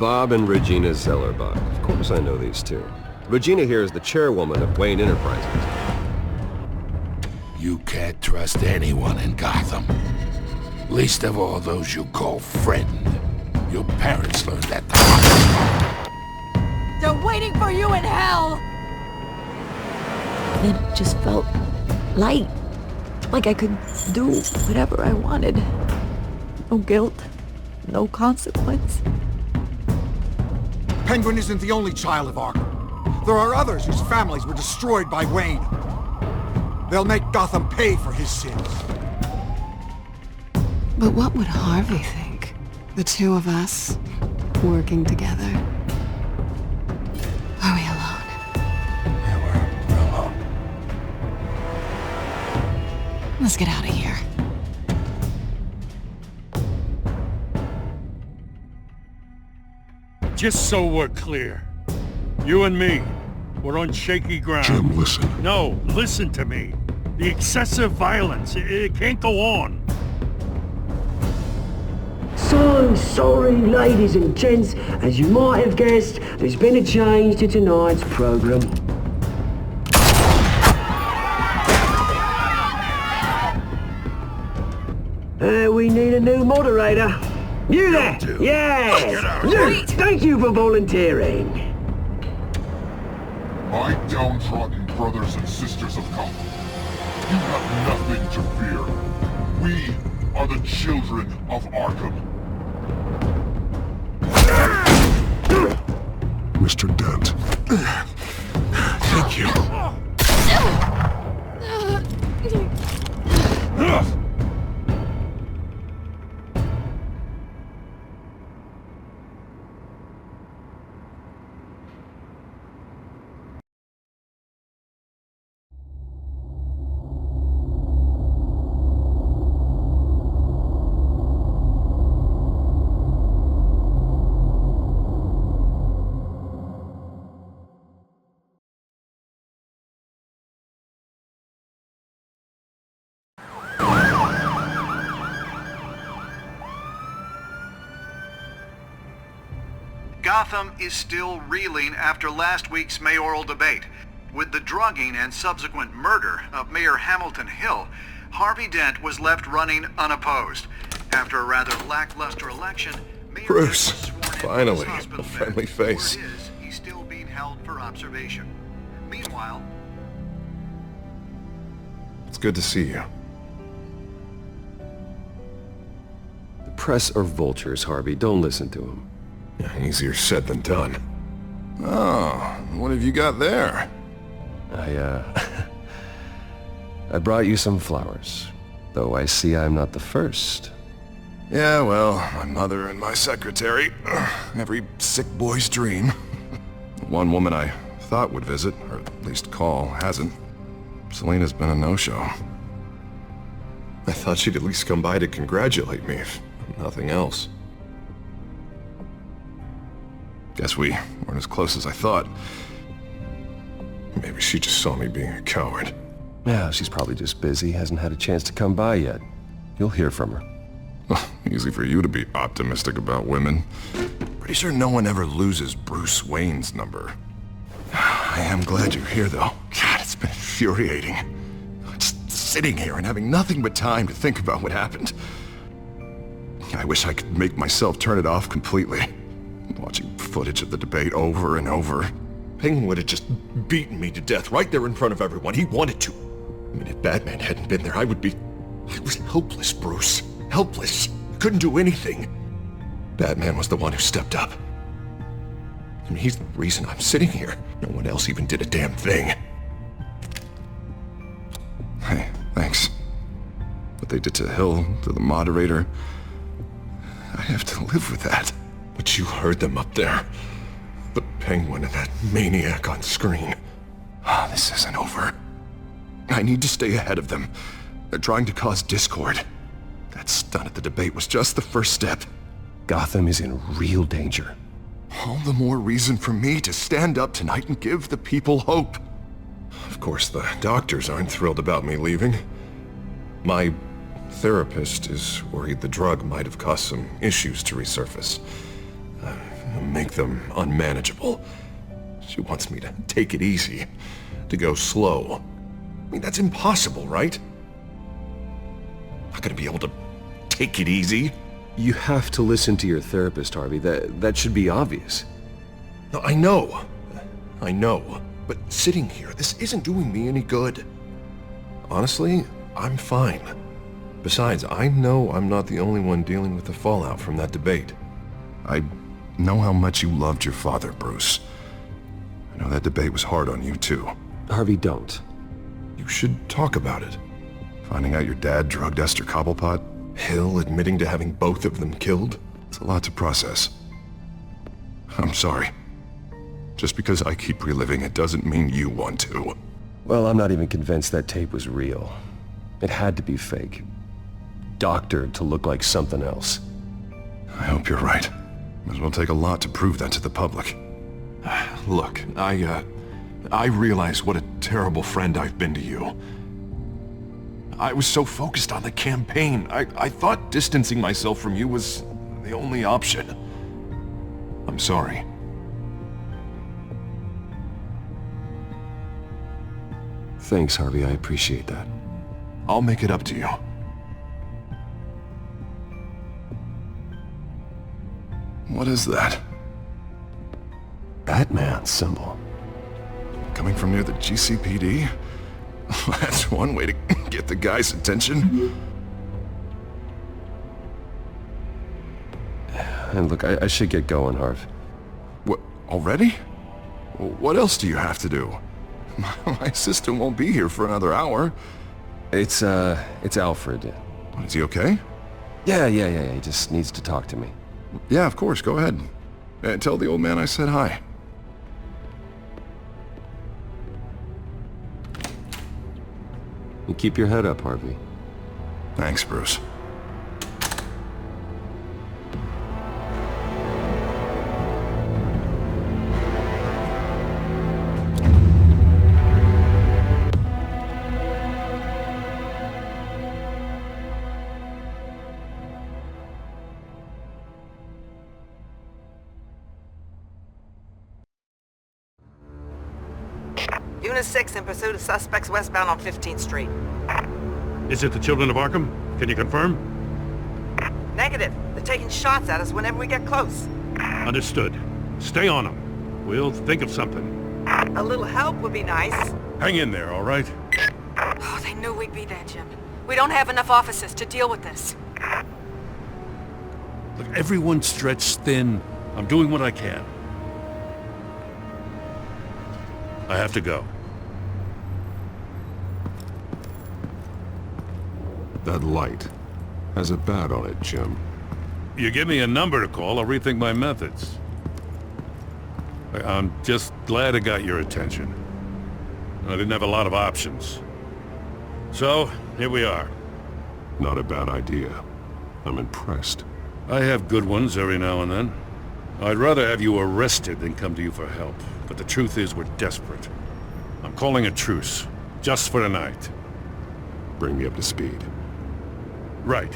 Bob and Regina Zellerbach. Of course I know these two. Regina here is the chairwoman of Wayne Enterprises. You can't trust anyone in Gotham. Least of all those you call friend. Your parents learned that the hard way. They're waiting for you in hell! Then it just felt light. Like I could do whatever I wanted. No guilt. No consequence. Penguin isn't the only child of Arkham. There are others whose families were destroyed by Wayne. They'll make Gotham pay for his sins. But what would Harvey think? The two of us, working together. Are we alone? Yeah, we're alone. Let's get out of here. Just so we're clear, you and me, we're on shaky ground. Jim, listen. No, listen to me. The excessive violence, it can't go on. So sorry, ladies and gents. As you might have guessed, there's been a change to tonight's program. We need a new moderator. You there? Yes! You! Thank you for volunteering. My downtrodden brothers and sisters of Gotham, you have nothing to fear. We are the children of Arkham. Mr. Dent. Thank you. Gotham is still reeling after last week's mayoral debate. With the drugging and subsequent murder of Mayor Hamilton Hill, Harvey Dent was left running unopposed. After a rather lackluster election, Mayor Bruce, Dent was sworn in finally, to his hospital a friendly bed. face. Word is, he's still being held for observation. Meanwhile, It's good to see you. The press are vultures, Harvey. Don't listen to them. Easier said than done. Oh, what have you got there? I brought you some flowers. Though I see I'm not the first. Yeah, well, my mother and my secretary. Every sick boy's dream. One woman I thought would visit, or at least call, hasn't. Selena's been a no-show. I thought she'd at least come by to congratulate me, if nothing else. Guess we weren't as close as I thought. Maybe she just saw me being a coward. Yeah, she's probably just busy, hasn't had a chance to come by yet. You'll hear from her. Well, easy for you to be optimistic about women. Pretty sure no one ever loses Bruce Wayne's number. I am glad you're here, though. God, it's been infuriating. Just sitting here and having nothing but time to think about what happened. I wish I could make myself turn it off completely. Watching footage of the debate over and over. Penguin would have just beaten me to death right there in front of everyone. He wanted to. I mean, if Batman hadn't been there, I was helpless, Bruce. Helpless. Couldn't do anything. Batman was the one who stepped up. I mean, he's the reason I'm sitting here. No one else even did a damn thing. Hey, thanks. What they did to Hill, to the moderator, I have to live with that. But you heard them up there. The Penguin and that maniac on screen. Oh, this isn't over. I need to stay ahead of them. They're trying to cause discord. That stunt at the debate was just the first step. Gotham is in real danger. All the more reason for me to stand up tonight and give the people hope. Of course, the doctors aren't thrilled about me leaving. My therapist is worried the drug might have caused some issues to resurface. make them unmanageable. She wants me to take it easy, to go slow. I mean, that's impossible, right? Not gonna be able to take it easy. You have to listen to your therapist, Harvey. That should be obvious. No, I know. But sitting here, this isn't doing me any good. Honestly, I'm fine. Besides, I know I'm not the only one dealing with the fallout from that debate. I know how much you loved your father, Bruce. I know that debate was hard on you, too. Harvey, don't. You should talk about it. Finding out your dad drugged Esther Cobblepot, Hill admitting to having both of them killed. It's a lot to process. I'm sorry. Just because I keep reliving it doesn't mean you want to. Well, I'm not even convinced that tape was real. It had to be fake. Doctored to look like something else. I hope you're right. Might as well take a lot to prove that to the public. Look, I realize what a terrible friend I've been to you. I was so focused on the campaign. I thought distancing myself from you was the only option. I'm sorry. Thanks, Harvey. I appreciate that. I'll make it up to you. What is that? Batman symbol. Coming from near the GCPD? That's one way to get the guy's attention. And look, I should get going, Harv. What, already? What else do you have to do? My assistant won't be here for another hour. It's Alfred. Is he okay? Yeah, he just needs to talk to me. Yeah, of course, go ahead. Tell the old man I said hi. You keep your head up, Harvey. Thanks, Bruce. Unit 6 in pursuit of suspects westbound on 15th Street. Is it the children of Arkham? Can you confirm? Negative. They're taking shots at us whenever we get close. Understood. Stay on them. We'll think of something. A little help would be nice. Hang in there, all right? Oh, they knew we'd be there, Jim. We don't have enough officers to deal with this. Look, everyone's stretched thin. I'm doing what I can. I have to go. That light has a bat on it, Jim. You give me a number to call, I'll rethink my methods. I'm just glad it got your attention. I didn't have a lot of options. So, here we are. Not a bad idea. I'm impressed. I have good ones every now and then. I'd rather have you arrested than come to you for help. But the truth is, we're desperate. I'm calling a truce, just for tonight. Bring me up to speed. Right.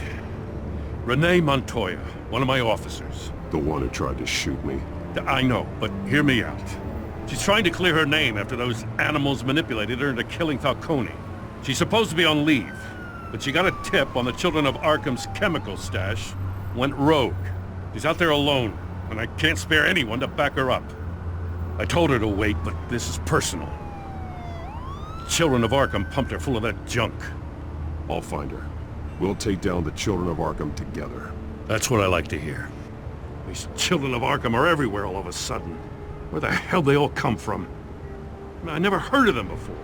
Renee Montoya, one of my officers. The one who tried to shoot me? I know, but hear me out. She's trying to clear her name after those animals manipulated her into killing Falcone. She's supposed to be on leave, but she got a tip on the Children of Arkham's chemical stash, went rogue. She's out there alone, and I can't spare anyone to back her up. I told her to wait, but this is personal. Children of Arkham pumped her full of that junk. I'll find her. We'll take down the Children of Arkham together. That's what I like to hear. These Children of Arkham are everywhere all of a sudden. Where the hell they all come from? I never heard of them before.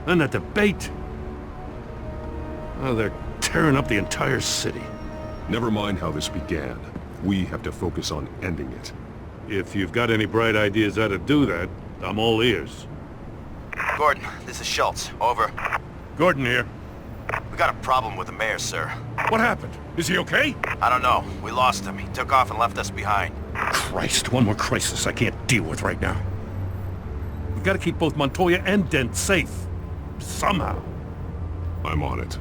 Then that debate. Oh, they're tearing up the entire city. Never mind how this began. We have to focus on ending it. If you've got any bright ideas how to do that, I'm all ears. Gordon, this is Schultz. Over. Gordon here. We got a problem with the mayor, sir. What happened? Is he okay? I don't know. We lost him. He took off and left us behind. Christ, one more crisis I can't deal with right now. We've got to keep both Montoya and Dent safe. Somehow. I'm on it.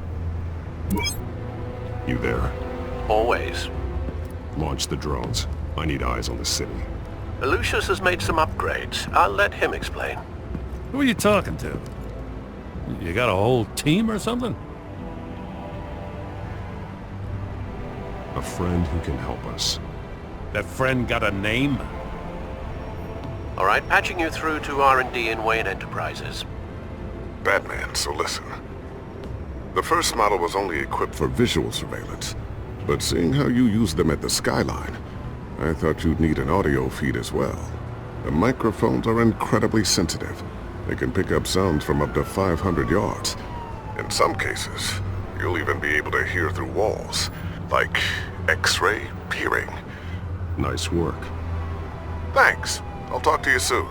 You there? Always. Launch the drones. I need eyes on the city. Lucius has made some upgrades. I'll let him explain. Who are you talking to? You got a whole team or something? A friend who can help us. That friend got a name? All right, patching you through to R&D in Wayne Enterprises. Batman, so listen. The first model was only equipped for visual surveillance, but seeing how you use them at the skyline, I thought you'd need an audio feed as well. The microphones are incredibly sensitive. They can pick up sounds from up to 500 yards. In some cases, you'll even be able to hear through walls, like X-ray peering. Nice work. Thanks. I'll talk to you soon.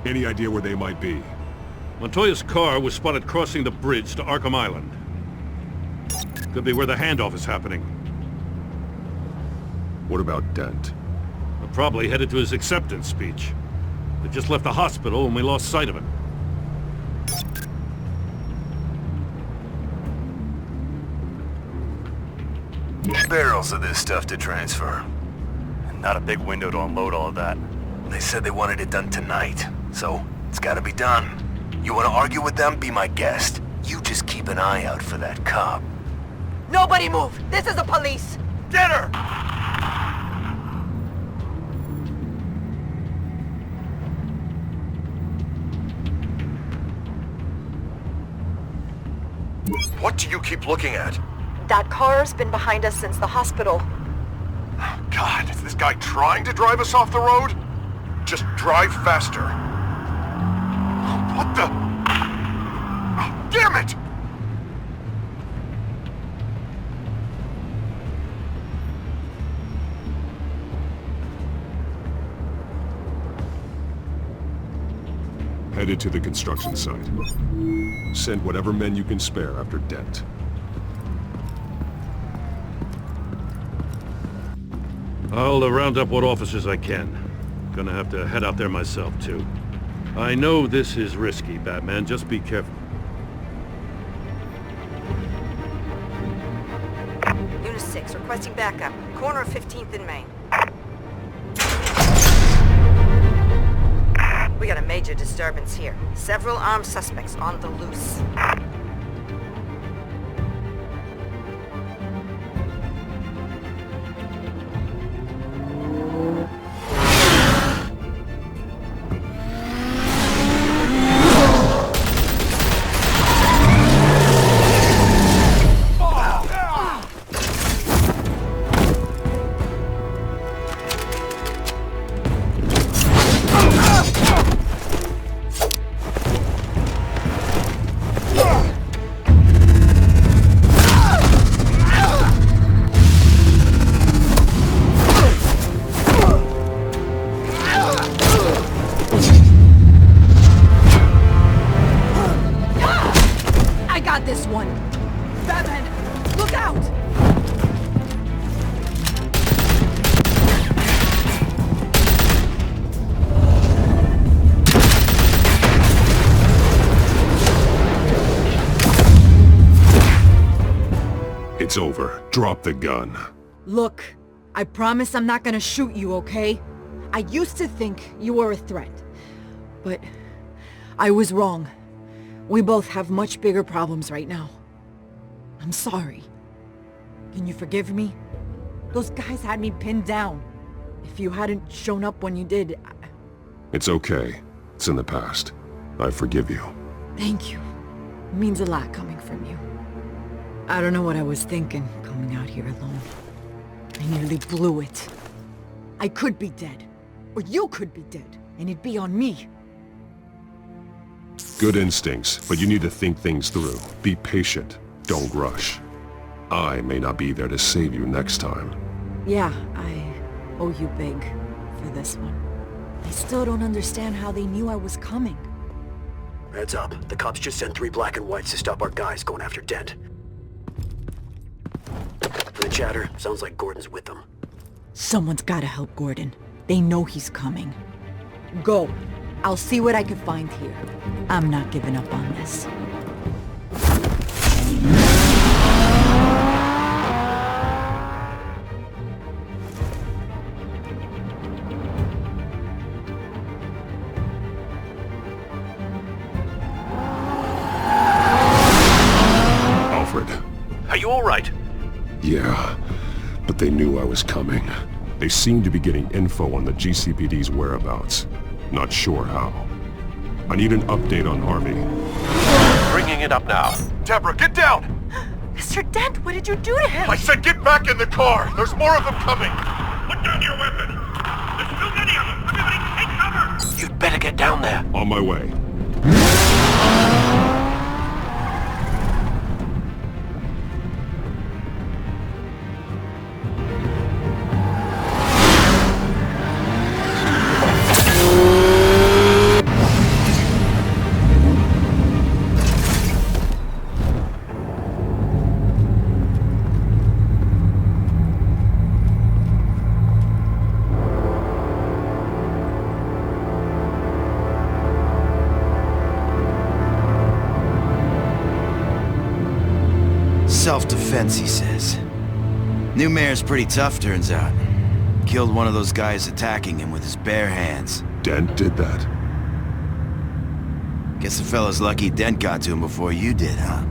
Any idea where they might be? Montoya's car was spotted crossing the bridge to Arkham Island. Could be where the handoff is happening. What about Dent? We're probably headed to his acceptance speech. They just left the hospital and we lost sight of him. Barrels of this stuff to transfer. Not a big window to unload all of that. They said they wanted it done tonight, so it's gotta be done. You wanna argue with them? Be my guest. You just keep an eye out for that cop. Nobody move! This is the police! Get her! What do you keep looking at? That car's been behind us since the hospital. God, is this guy trying to drive us off the road? Just drive faster. What the? Oh, damn it! Headed to the construction site. Send whatever men you can spare after Dent. I'll round up what officers I can. Gonna have to head out there myself, too. I know this is risky, Batman. Just be careful. Unit 6, requesting backup. Corner of 15th and Main. We got a major disturbance here. Several armed suspects on the loose. It's over. Drop the gun. Look, I promise I'm not gonna shoot you, okay? I used to think you were a threat, but I was wrong. We both have much bigger problems right now. I'm sorry. Can you forgive me? Those guys had me pinned down. If you hadn't shown up when you did, It's okay. It's in the past. I forgive you. Thank you. It means a lot coming from you. I don't know what I was thinking, coming out here alone. I nearly blew it. I could be dead. Or you could be dead, and it'd be on me. Good instincts, but you need to think things through. Be patient. Don't rush. I may not be there to save you next time. Yeah, I owe you big for this one. I still don't understand how they knew I was coming. Heads up. The cops just sent 3 black and whites to stop our guys going after Dent. From the chatter, sounds like Gordon's with them. Someone's gotta help Gordon. They know he's coming. Go. I'll see what I can find here. I'm not giving up on this. Yeah, but they knew I was coming. They seemed to be getting info on the GCPD's whereabouts. Not sure how. I need an update on Harvey. Bringing it up now. Deborah, get down! Mr. Dent, what did you do to him? I said get back in the car! There's more of them coming! Put down your weapon! There's too many of them! Everybody take cover! You'd better get down there. On my way. Self-defense, he says. New mayor's pretty tough, turns out. Killed one of those guys attacking him with his bare hands. Dent did that? Guess the fella's lucky Dent got to him before you did, huh?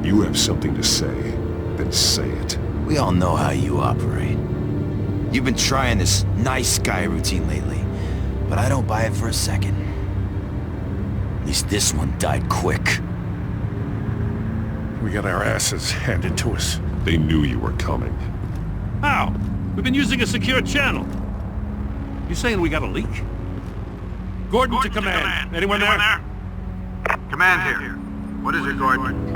You have something to say, then say it. We all know how you operate. You've been trying this nice guy routine lately, but I don't buy it for a second. At least this one died quick. We got our asses handed to us. They knew you were coming. How? We've been using a secure channel. You saying we got a leak? Gordon to command. Anyone there? Command here. What is it, Gordon?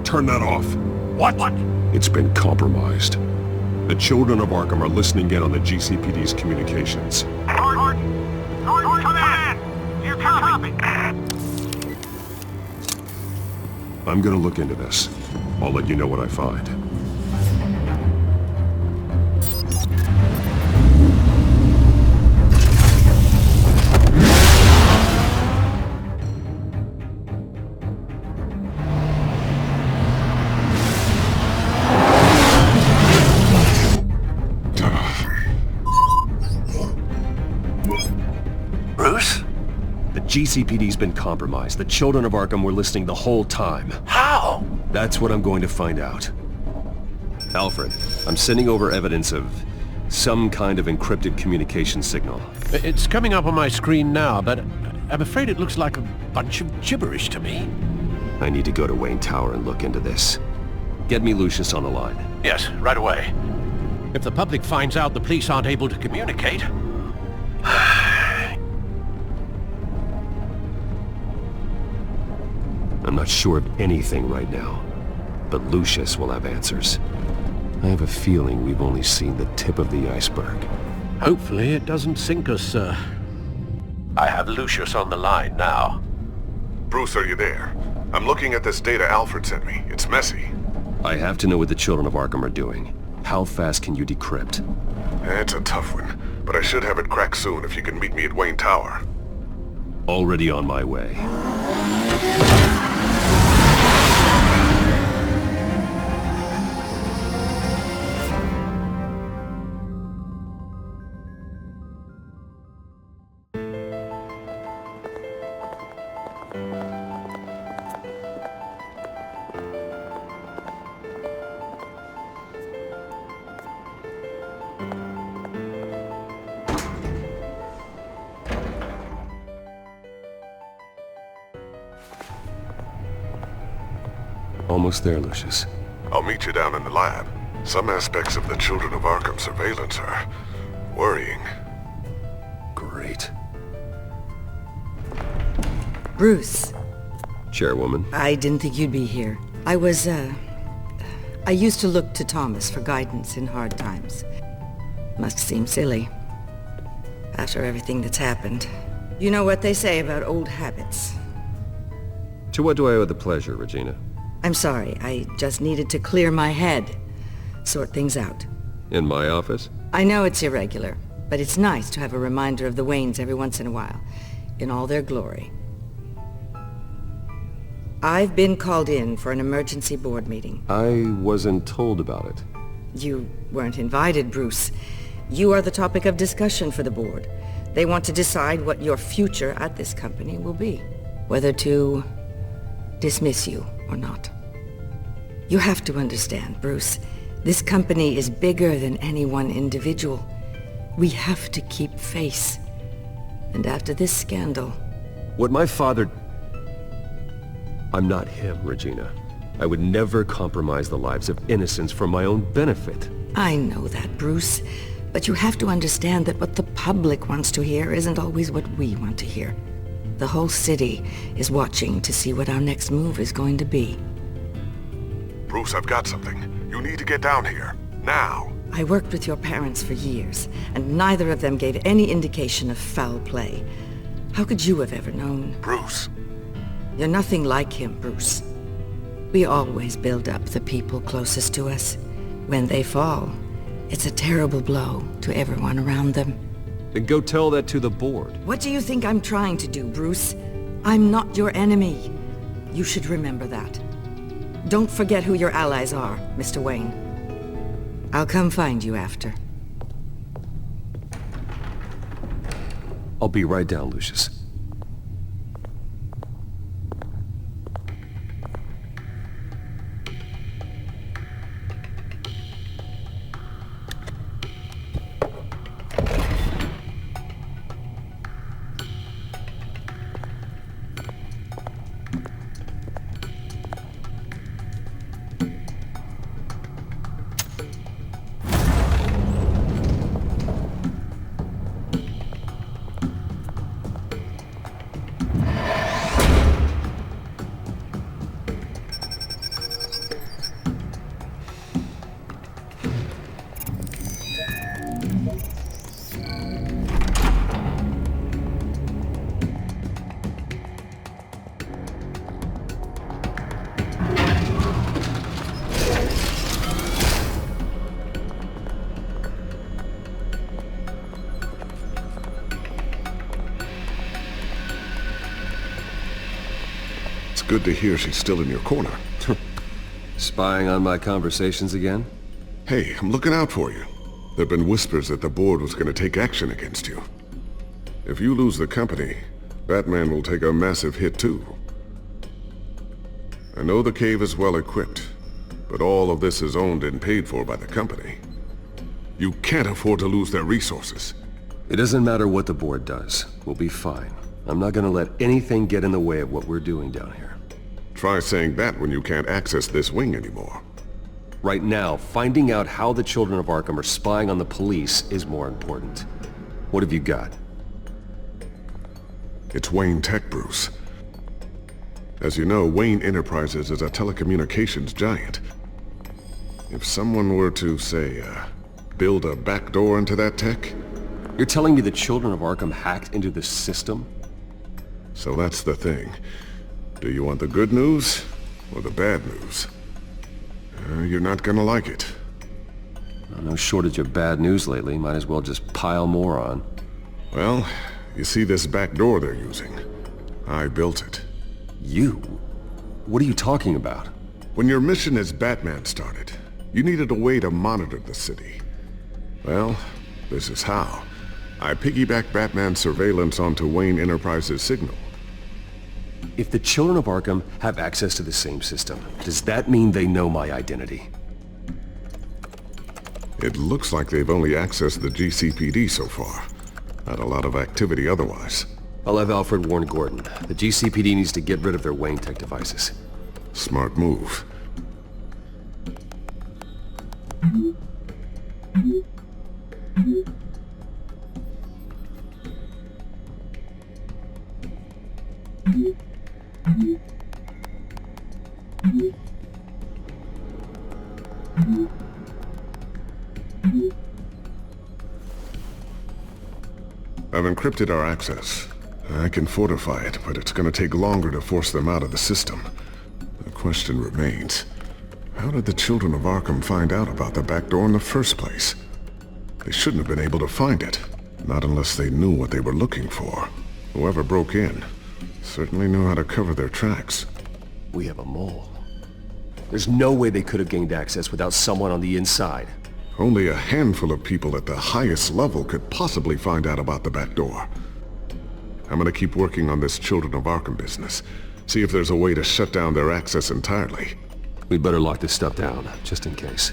Turn that off. What? It's been compromised. The children of Arkham are listening in on the GCPD's communications. Gordon, command! You copy? I'm gonna look into this. I'll let you know what I find. GCPD's been compromised. The children of Arkham were listening the whole time. How? That's what I'm going to find out. Alfred, I'm sending over evidence of some kind of encrypted communication signal. It's coming up on my screen now, but I'm afraid it looks like a bunch of gibberish to me. I need to go to Wayne Tower and look into this. Get me Lucius on the line. Yes, right away. If the public finds out the police aren't able to communicate... I'm not sure of anything right now, but Lucius will have answers. I have a feeling we've only seen the tip of the iceberg. Hopefully it doesn't sink us, sir. I have Lucius on the line now. Bruce, are you there? I'm looking at this data Alfred sent me. It's messy. I have to know what the children of Arkham are doing. How fast can you decrypt? It's a tough one, but I should have it cracked soon if you can meet me at Wayne Tower. Already on my way. Almost there, Lucius. I'll meet you down in the lab. Some aspects of the Children of Arkham surveillance are worrying. Great. Bruce. Chairwoman. I didn't think you'd be here. I used to look to Thomas for guidance in hard times. Must seem silly. After everything that's happened. You know what they say about old habits. To what do I owe the pleasure, Regina? I'm sorry, I just needed to clear my head. Sort things out. In my office? I know it's irregular, but it's nice to have a reminder of the Waynes every once in a while, in all their glory. I've been called in for an emergency board meeting. I wasn't told about it. You weren't invited, Bruce. You are the topic of discussion for the board. They want to decide what your future at this company will be. Whether to dismiss you or not. You have to understand, Bruce. This company is bigger than any one individual. We have to keep face. And after this scandal... What my father... I'm not him, Regina. I would never compromise the lives of innocents for my own benefit. I know that, Bruce. But you have to understand that what the public wants to hear isn't always what we want to hear. The whole city is watching to see what our next move is going to be. Bruce, I've got something. You need to get down here. Now. I worked with your parents for years, and neither of them gave any indication of foul play. How could you have ever known? Bruce. You're nothing like him, Bruce. We always build up the people closest to us. When they fall, it's a terrible blow to everyone around them. Then go tell that to the board. What do you think I'm trying to do, Bruce? I'm not your enemy. You should remember that. Don't forget who your allies are, Mr. Wayne. I'll come find you after. I'll be right down, Lucius. Good to hear she's still in your corner. Spying on my conversations again? Hey, I'm looking out for you. There've been whispers that the board was going to take action against you. If you lose the company, Batman will take a massive hit too. I know the cave is well equipped, but all of this is owned and paid for by the company. You can't afford to lose their resources. It doesn't matter what the board does. We'll be fine. I'm not gonna let anything get in the way of what we're doing down here. Try saying that when you can't access this wing anymore. Right now, finding out how the children of Arkham are spying on the police is more important. What have you got? It's Wayne Tech, Bruce. As you know, Wayne Enterprises is a telecommunications giant. If someone were to, say, build a backdoor into that tech... You're telling me the children of Arkham hacked into this system? So that's the thing. Do you want the good news or the bad news? You're not gonna like it. No shortage of bad news lately. Might as well just pile more on. Well, you see this back door they're using? I built it. You? What are you talking about? When your mission as Batman started, you needed a way to monitor the city. Well, this is how. I piggybacked Batman's surveillance onto Wayne Enterprises' signal. If the children of Arkham have access to the same system, does that mean they know my identity? It looks like they've only accessed the GCPD so far. Not a lot of activity otherwise. I'll have Alfred warn Gordon. The GCPD needs to get rid of their Wayne Tech devices. Smart move. I've encrypted our access. I can fortify it, but it's gonna take longer to force them out of the system. The question remains, how did the children of Arkham find out about the back door in the first place? They shouldn't have been able to find it, not unless they knew what they were looking for. Whoever broke in certainly knew how to cover their tracks. We have a mole. There's no way they could have gained access without someone on the inside. Only a handful of people at the highest level could possibly find out about the back door. I'm gonna keep working on this Children of Arkham business. See if there's a way to shut down their access entirely. We better lock this stuff down, just in case.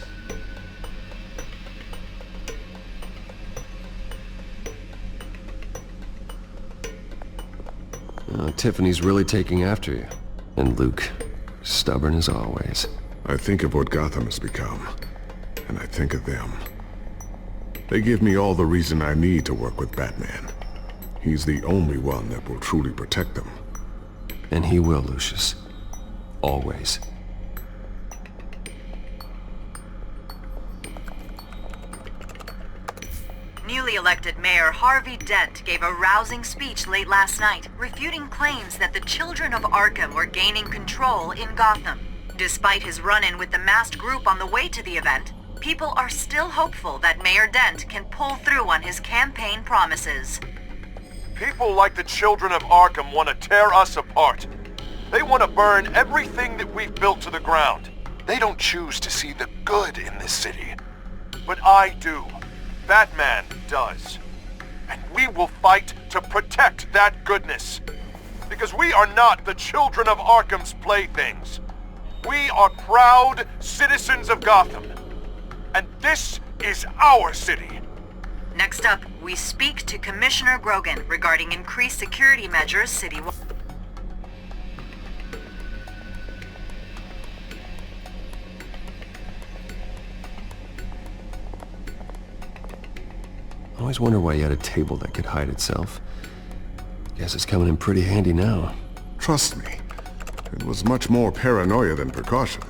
Tiffany's really taking after you. And Luke, stubborn as always. I think of what Gotham has become, and I think of them. They give me all the reason I need to work with Batman. He's the only one that will truly protect them. And he will, Lucius. Always. Newly elected Mayor Harvey Dent gave a rousing speech late last night, refuting claims that the children of Arkham were gaining control in Gotham. Despite his run-in with the masked group on the way to the event, people are still hopeful that Mayor Dent can pull through on his campaign promises. People like the children of Arkham want to tear us apart. They want to burn everything that we've built to the ground. They don't choose to see the good in this city. But I do. Batman does. And we will fight to protect that goodness. Because we are not the children of Arkham's playthings. We are proud citizens of Gotham. And this is our city. Next up, we speak to Commissioner Grogan regarding increased security measures citywide. I always wonder why you had a table that could hide itself. Guess it's coming in pretty handy now. Trust me, it was much more paranoia than precaution.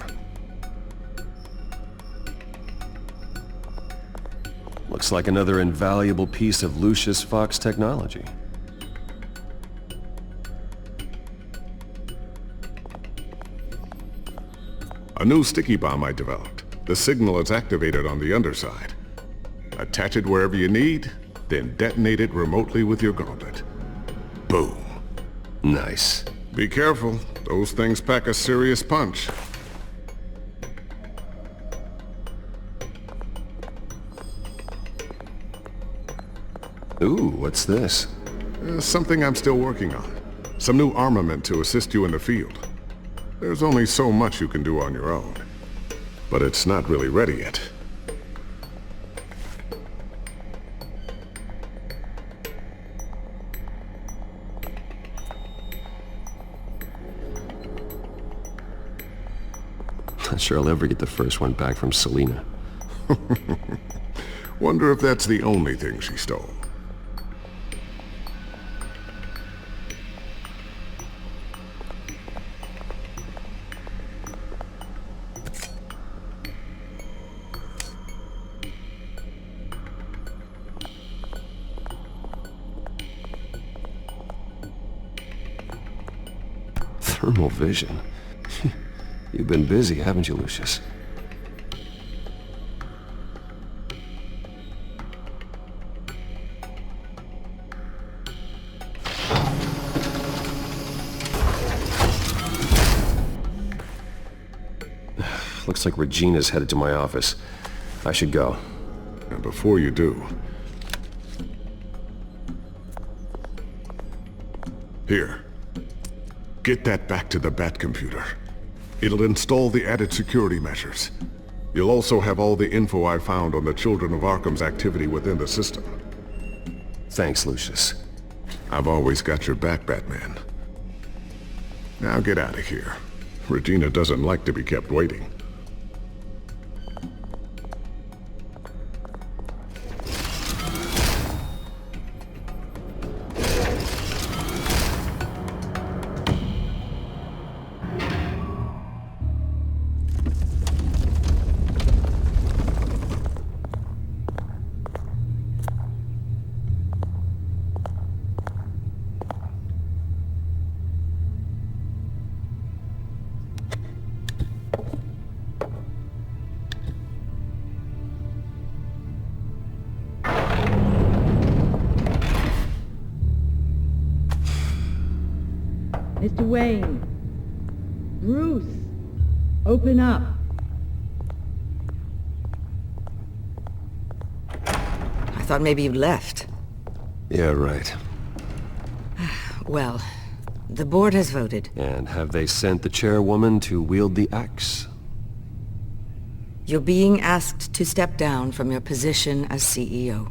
Looks like another invaluable piece of Lucius Fox technology. A new sticky bomb I developed. The signal is activated on the underside. Attach it wherever you need, then detonate it remotely with your gauntlet. Boom. Nice. Be careful. Those things pack a serious punch. Ooh, what's this? Something I'm still working on. Some new armament to assist you in the field. There's only so much you can do on your own. But it's not really ready yet. Not sure I'll ever get the first one back from Selina. Wonder if that's the only thing she stole. Thermal vision. You've been busy, haven't you, Lucius? Looks like Regina's headed to my office. I should go. And before you do... Here. Get that back to the Bat computer. It'll install the added security measures. You'll also have all the info I found on the Children of Arkham's activity within the system. Thanks, Lucius. I've always got your back, Batman. Now get out of here. Regina doesn't like to be kept waiting. Mr. Wayne. Bruce. Open up. thought maybe you left. Yeah, right. Well, the board has voted. And have they sent the chairwoman to wield the axe? You're being asked to step down from your position as CEO.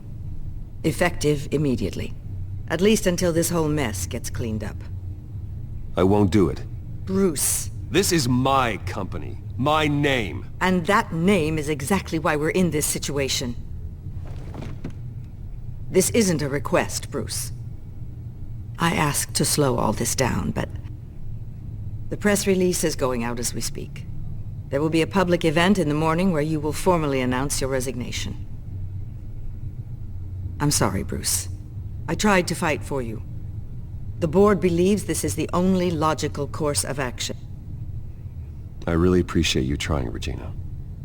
Effective immediately. At least until this whole mess gets cleaned up. I won't do it. Bruce. This is my company. My name. And that name is exactly why we're in this situation. This isn't a request, Bruce. I asked to slow all this down, but the press release is going out as we speak. There will be a public event in the morning where you will formally announce your resignation. I'm sorry, Bruce. I tried to fight for you. The board believes this is the only logical course of action. I really appreciate you trying, Regina.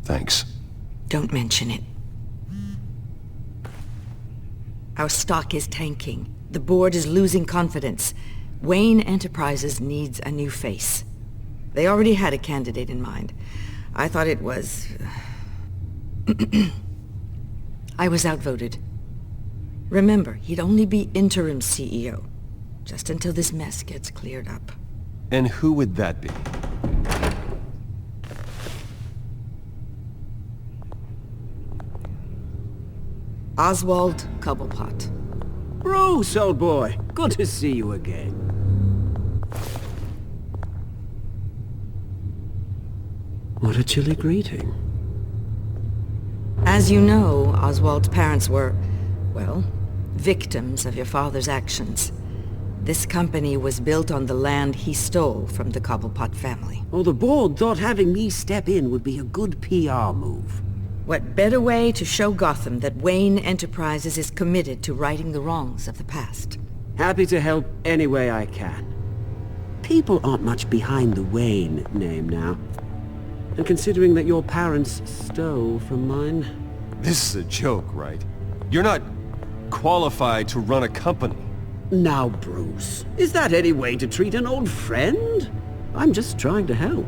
Thanks. Don't mention it. Our stock is tanking. The board is losing confidence. Wayne Enterprises needs a new face. They already had a candidate in mind. I thought it was... I was outvoted. Remember, he'd only be interim CEO, just until this mess gets cleared up. And who would that be? Oswald Cobblepot. Bruce, old boy. Good to see you again. What a chilly greeting. As you know, Oswald's parents were, well, victims of your father's actions. This company was built on the land he stole from the Cobblepot family. Oh, the board thought having me step in would be a good PR move. What better way to show Gotham that Wayne Enterprises is committed to righting the wrongs of the past? Happy to help any way I can. People aren't much behind the Wayne name now. And considering that your parents stole from mine... This is a joke, right? You're not qualified to run a company. Now, Bruce, is that any way to treat an old friend? I'm just trying to help.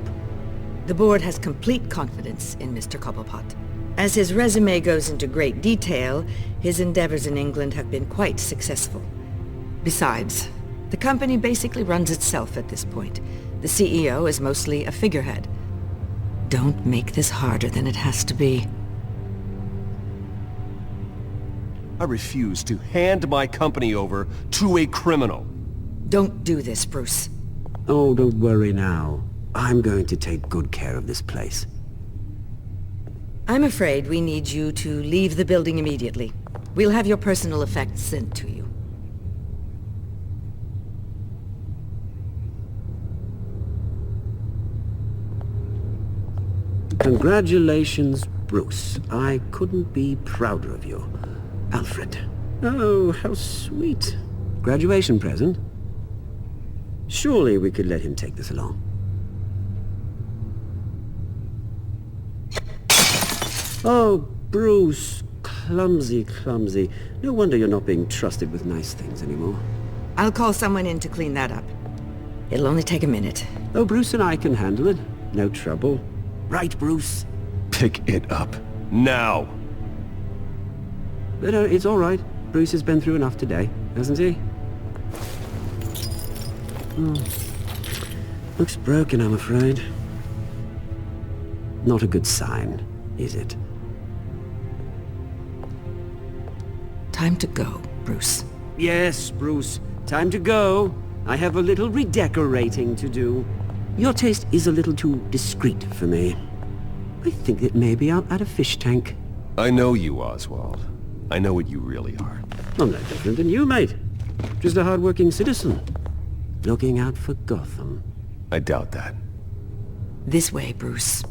The board has complete confidence in Mr. Cobblepot. As his resume goes into great detail, his endeavors in England have been quite successful. Besides, the company basically runs itself at this point. The CEO is mostly a figurehead. Don't make this harder than it has to be. I refuse to hand my company over to a criminal. Don't do this, Bruce. Oh, don't worry now. I'm going to take good care of this place. I'm afraid we need you to leave the building immediately. We'll have your personal effects sent to you. Congratulations, Bruce. I couldn't be prouder of you. Alfred. Oh, how sweet. Graduation present? Surely we could let him take this along. Oh, Bruce. Clumsy, clumsy. No wonder you're not being trusted with nice things anymore. I'll call someone in to clean that up. It'll only take a minute. Oh, Bruce and I can handle it. No trouble. Right, Bruce? Pick it up. Now! But it's all right. Bruce has been through enough today, hasn't he? Looks broken, I'm afraid. Not a good sign, is it? Time to go, Bruce. Yes, Bruce. Time to go. I have a little redecorating to do. Your taste is a little too discreet for me. I think that maybe I'm at a fish tank. I know you, Oswald. I know what you really are. I'm no different than you, mate. Just a hard-working citizen. Looking out for Gotham. I doubt that. This way, Bruce.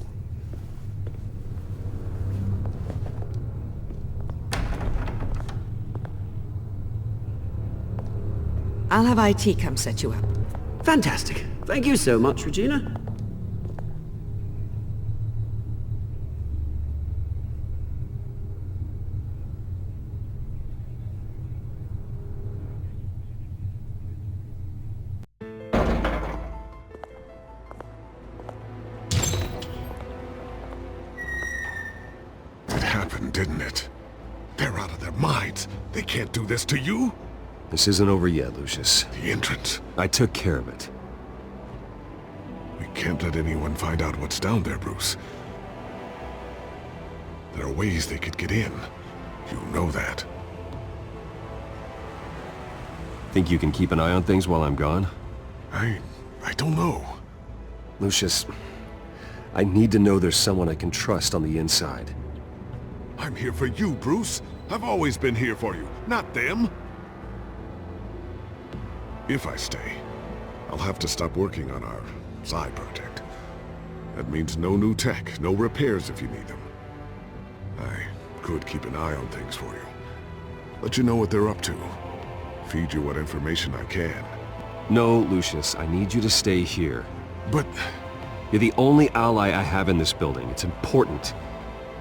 I'll have IT come set you up. Fantastic. Thank you so much, Regina. It happened, didn't it? They're out of their minds. They can't do this to you. This isn't over yet, Lucius. The entrance. I took care of it. We can't let anyone find out what's down there, Bruce. There are ways they could get in. You know that. Think you can keep an eye on things while I'm gone? I don't know. Lucius, I need to know there's someone I can trust on the inside. I'm here for you, Bruce. I've always been here for you, not them. If I stay, I'll have to stop working on our side project. That means no new tech, no repairs if you need them. I could keep an eye on things for you. Let you know what they're up to. Feed you what information I can. No, Lucius, I need you to stay here. But... You're the only ally I have in this building. It's important.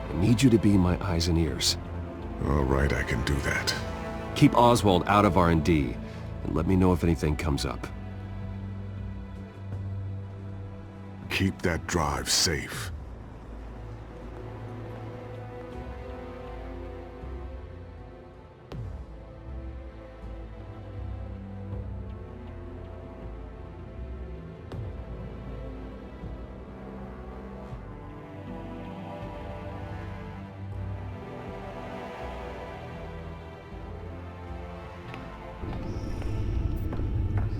I need you to be my eyes and ears. All right, I can do that. Keep Oswald out of R&D, and let me know if anything comes up. Keep that drive safe.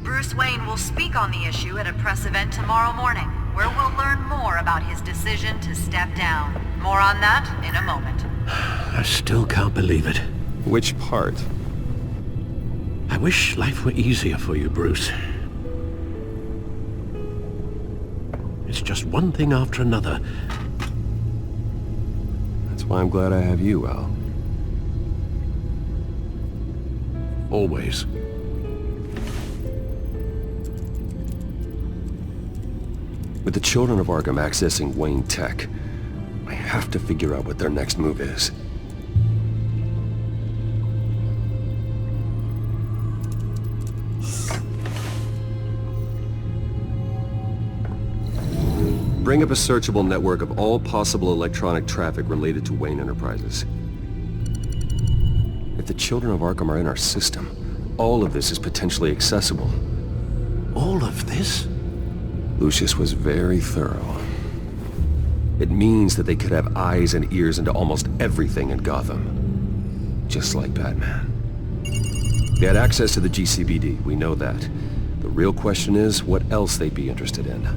Bruce Wayne will speak on the issue at a press event tomorrow morning, where we'll learn more about his decision to step down. More on that in a moment. I still can't believe it. Which part? I wish life were easier for you, Bruce. It's just one thing after another. That's why I'm glad I have you, Al. Always. With the children of Arkham accessing Wayne Tech, I have to figure out what their next move is. Bring up a searchable network of all possible electronic traffic related to Wayne Enterprises. If the children of Arkham are in our system, all of this is potentially accessible. All of this? Lucius was very thorough. It means that they could have eyes and ears into almost everything in Gotham. Just like Batman. They had access to the GCPD, we know that. The real question is, what else they'd be interested in.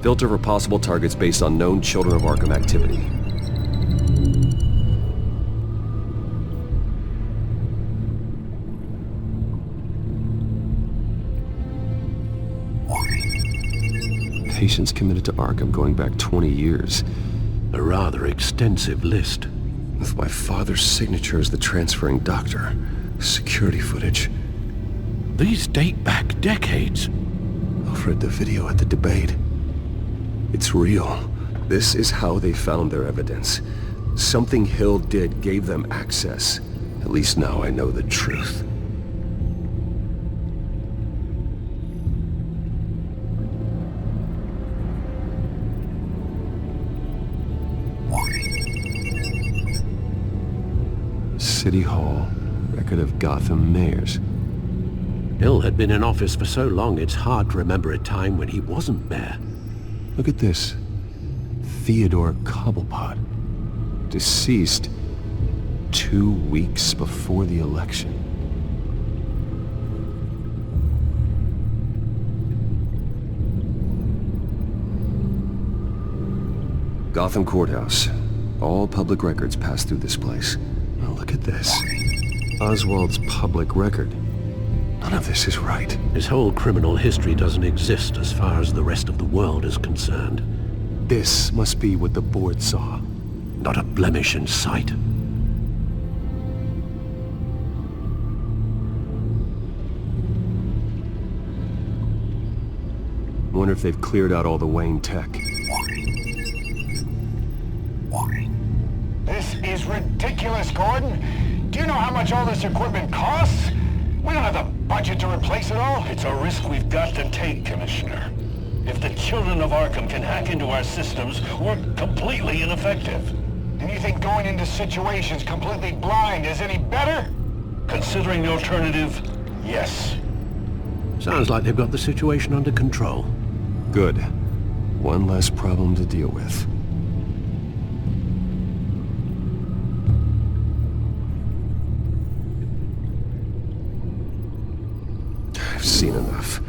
Filter for possible targets based on known Children of Arkham activity. Patients committed to Arkham going back 20 years. A rather extensive list. With my father's signature as the transferring doctor. Security footage. These date back decades. I've read the video at the debate. It's real. This is how they found their evidence. Something Hill did gave them access. At least now I know the truth. City Hall. Record of Gotham mayors. Hill had been in office for so long it's hard to remember a time when he wasn't mayor. Look at this. Theodore Cobblepot. Deceased 2 weeks before the election. Gotham Courthouse. All public records pass through this place. Now look at this. Oswald's public record. None of this is right. His whole criminal history doesn't exist as far as the rest of the world is concerned. This must be what the board saw. Not a blemish in sight. I wonder if they've cleared out all the Wayne tech. This is ridiculous, Gordon. Do you know how much all this equipment costs? We don't have the budget to replace it all. It's a risk we've got to take, Commissioner. If the children of Arkham can hack into our systems, we're completely ineffective. And you think going into situations completely blind is any better? Considering the alternative, yes. Sounds like they've got the situation under control. Good. One less problem to deal with. I've seen enough.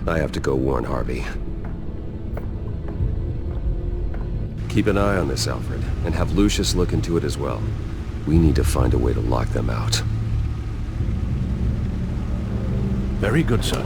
I have to go warn Harvey. Keep an eye on this, Alfred, and have Lucius look into it as well. We need to find a way to lock them out. Very good, sir.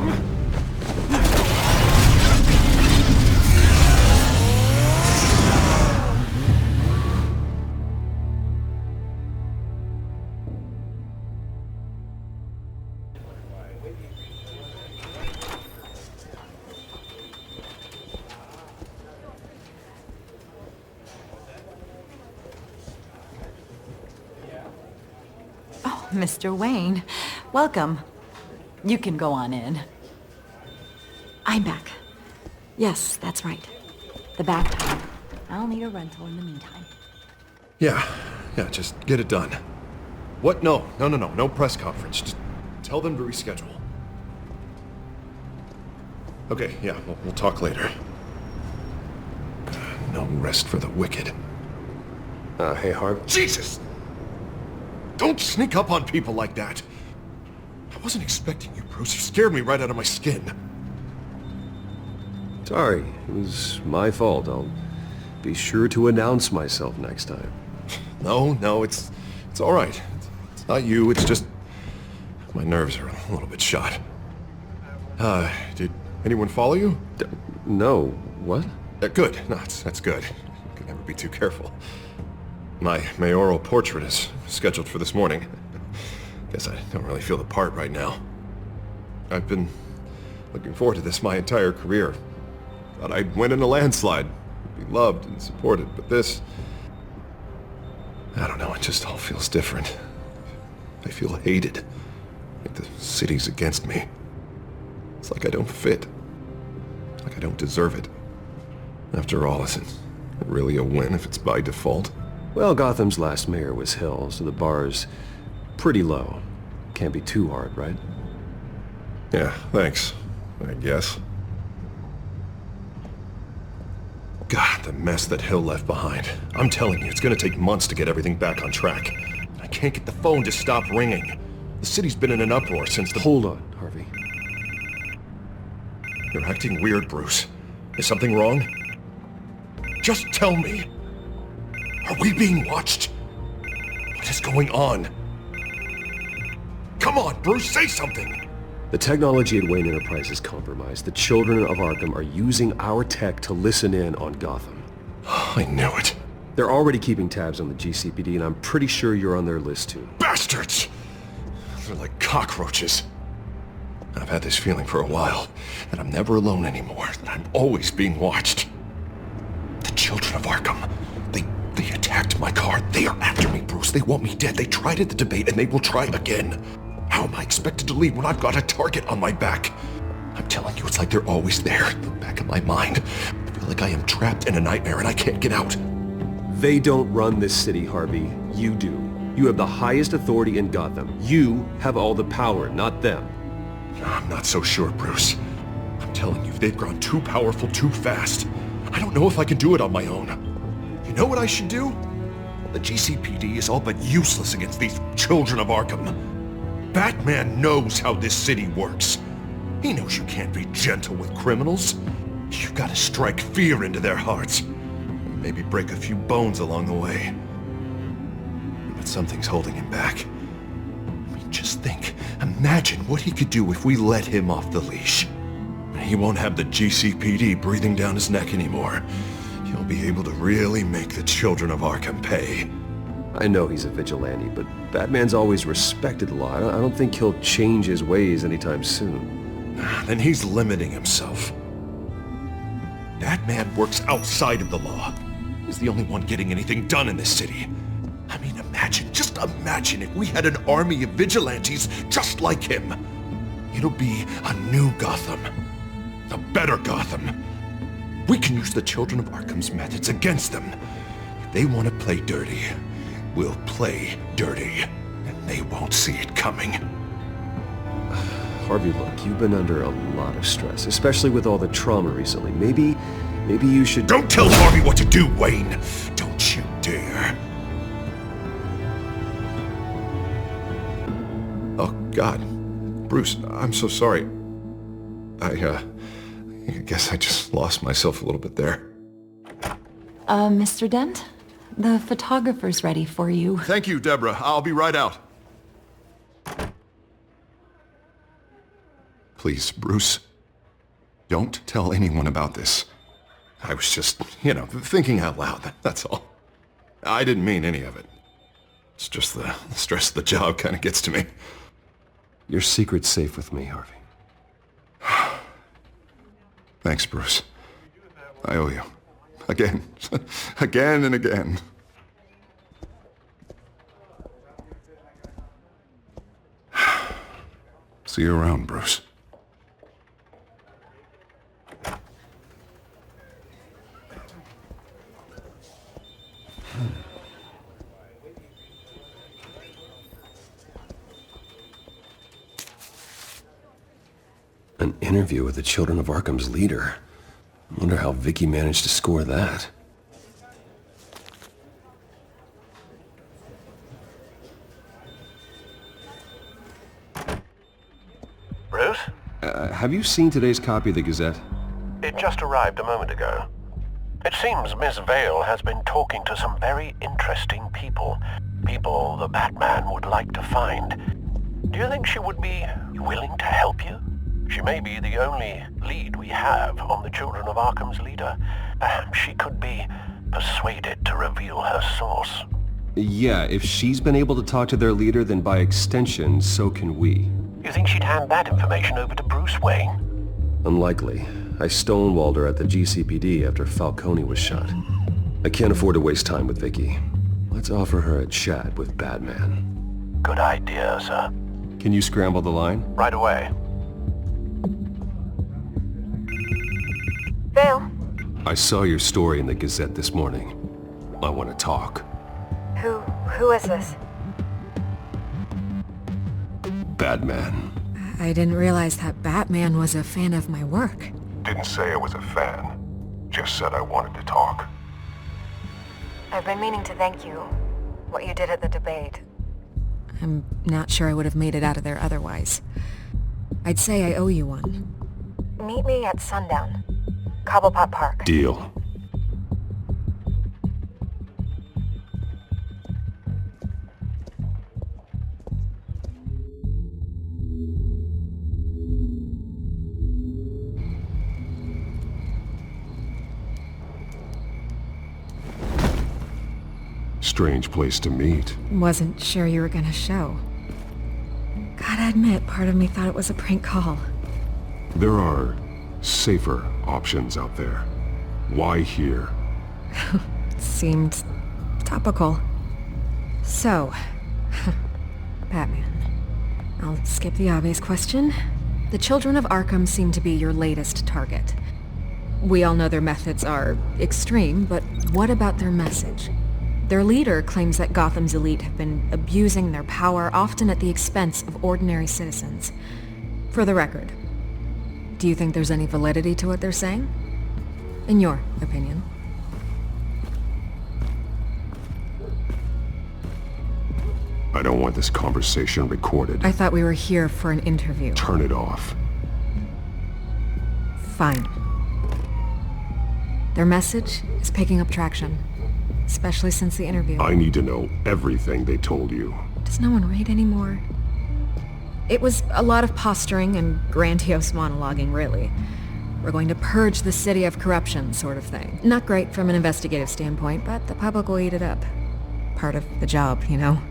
Mr. Wayne, welcome. You can go on in. I'm back. Yes, that's right. The backpack. I'll need a rental in the meantime. Yeah, just get it done. What? No press conference. Just tell them to reschedule. Okay, yeah, we'll talk later. No rest for the wicked. Hey, Harv. Jesus! Don't sneak up on people like that. I wasn't expecting you, Bruce. You scared me right out of my skin. Sorry, it was my fault. I'll be sure to announce myself next time. No, it's all right. It's not you, it's just my nerves are a little bit shot. Did anyone follow you? No. What? Good. No, that's good. You can never be too careful. My mayoral portrait is scheduled for this morning. Guess I don't really feel the part right now. I've been looking forward to this my entire career. Thought I'd win in a landslide, be loved and supported, but this... I don't know, it just all feels different. I feel hated. Like the city's against me. It's like I don't fit. Like I don't deserve it. After all, is it really a win if it's by default? Well, Gotham's last mayor was Hill, so the bar's pretty low. Can't be too hard, right? Yeah, thanks, I guess. God, the mess that Hill left behind. I'm telling you, it's gonna take months to get everything back on track. I can't get the phone to stop ringing. The city's been in an uproar since the... Hold on, Harvey. You're acting weird, Bruce. Is something wrong? Just tell me. Are we being watched? What is going on? Come on, Bruce, say something! The technology at Wayne Enterprise is compromised. The children of Arkham are using our tech to listen in on Gotham. I knew it. They're already keeping tabs on the GCPD, and I'm pretty sure you're on their list too. Bastards! They're like cockroaches. I've had this feeling for a while, that I'm never alone anymore, that I'm always being watched. The children of Arkham, they attacked my car. They are after me, Bruce. They want me dead. They tried at the debate, and they will try again. How am I expected to leave when I've got a target on my back? I'm telling you, it's like they're always there, in the back of my mind. I feel like I am trapped in a nightmare and I can't get out. They don't run this city, Harvey. You do. You have the highest authority in Gotham. You have all the power, not them. I'm not so sure, Bruce. I'm telling you, they've grown too powerful too fast. I don't know if I can do it on my own. You know what I should do? The GCPD is all but useless against these children of Arkham. Batman knows how this city works. He knows you can't be gentle with criminals. You've got to strike fear into their hearts. And maybe break a few bones along the way. But something's holding him back. I mean, just think. Imagine what he could do if we let him off the leash. He won't have the GCPD breathing down his neck anymore. He'll be able to really make the children of Arkham pay. I know he's a vigilante, but Batman's always respected the law. I don't think he'll change his ways anytime soon. Then he's limiting himself. Batman works outside of the law. He's the only one getting anything done in this city. I mean, just imagine if we had an army of vigilantes just like him. It'll be a new Gotham. A better Gotham. We can use the children of Arkham's methods against them. If They want to play dirty. We'll play dirty. And they won't see it coming. Harvey, look, you've been under a lot of stress, especially with all the trauma recently. Maybe you should... Don't tell Harvey what to do, Wayne! Don't you dare! Oh, God. Bruce, I'm so sorry. I guess I just lost myself a little bit there. Mr. Dent? The photographer's ready for you. Thank you, Deborah. I'll be right out. Please, Bruce, don't tell anyone about this. I was just, thinking out loud, that's all. I didn't mean any of it. It's just the stress of the job kind of gets to me. Your secret's safe with me, Harvey. Thanks, Bruce. I owe you. Again. Again and again. See you around, Bruce. An interview with the Children of Arkham's leader. I wonder how Vicky managed to score that. Bruce? Have you seen today's copy of the Gazette? It just arrived a moment ago. It seems Miss Vale has been talking to some very interesting people. People the Batman would like to find. Do you think she would be willing to help you? She may be the only lead we have on the Children of Arkham's leader. Perhaps she could be persuaded to reveal her source. Yeah, if she's been able to talk to their leader, then by extension, so can we. You think she'd hand that information over to Bruce Wayne? Unlikely. I stonewalled her at the GCPD after Falcone was shot. I can't afford to waste time with Vicky. Let's offer her a chat with Batman. Good idea, sir. Can you scramble the line? Right away. Vale? I saw your story in the Gazette this morning. I want to talk. Who is this? Batman. I didn't realize that Batman was a fan of my work. Didn't say I was a fan. Just said I wanted to talk. I've been meaning to thank you. What you did at the debate. I'm not sure I would have made it out of there otherwise. I'd say I owe you one. Meet me at sundown. Cobblepot Park. Deal. Strange place to meet. Wasn't sure you were gonna show. Gotta admit, part of me thought it was a prank call. There are safer options out there. Why here? Seemed topical. So, Batman. I'll skip the obvious question. The Children of Arkham seem to be your latest target. We all know their methods are extreme, but what about their message? Their leader claims that Gotham's elite have been abusing their power, often at the expense of ordinary citizens. For the record, do you think there's any validity to what they're saying? In your opinion? I don't want this conversation recorded. I thought we were here for an interview. Turn it off. Fine. Their message is picking up traction. Especially since the interview. I need to know everything they told you. Does no one read anymore? It was a lot of posturing and grandiose monologuing, really. We're going to purge the city of corruption, sort of thing. Not great from an investigative standpoint, but the public will eat it up. Part of the job, you know?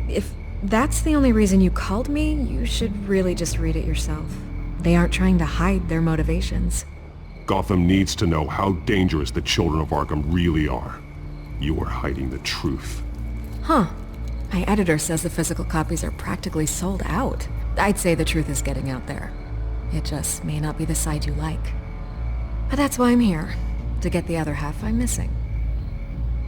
If that's the only reason you called me, you should really just read it yourself. They aren't trying to hide their motivations. Gotham needs to know how dangerous the Children of Arkham really are. You are hiding the truth. Huh. My editor says the physical copies are practically sold out. I'd say the truth is getting out there. It just may not be the side you like. But that's why I'm here, to get the other half I'm missing.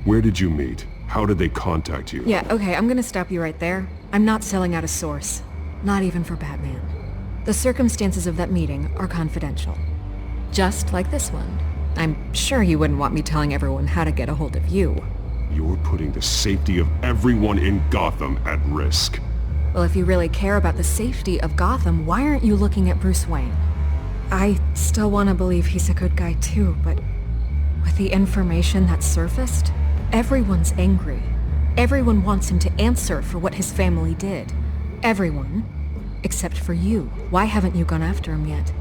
Where did you meet? How did they contact you? Yeah, okay, I'm gonna stop you right there. I'm not selling out a source. Not even for Batman. The circumstances of that meeting are confidential. Just like this one. I'm sure you wouldn't want me telling everyone how to get a hold of you. You're putting the safety of everyone in Gotham at risk. Well, if you really care about the safety of Gotham, why aren't you looking at Bruce Wayne? I still want to believe he's a good guy too, but with the information that surfaced, everyone's angry. Everyone wants him to answer for what his family did. Everyone, except for you. Why haven't you gone after him yet?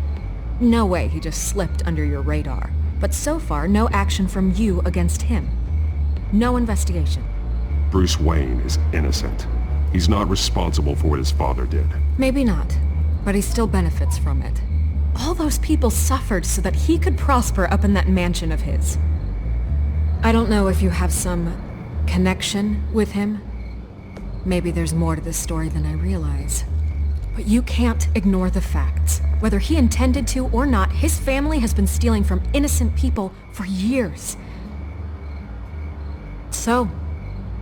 No way he just slipped under your radar. But so far, no action from you against him. No investigation. Bruce Wayne is innocent. He's not responsible for what his father did. Maybe not, but he still benefits from it. All those people suffered so that he could prosper up in that mansion of his. I don't know if you have some connection with him. Maybe there's more to this story than I realize. But you can't ignore the facts. Whether he intended to or not, his family has been stealing from innocent people for years. So,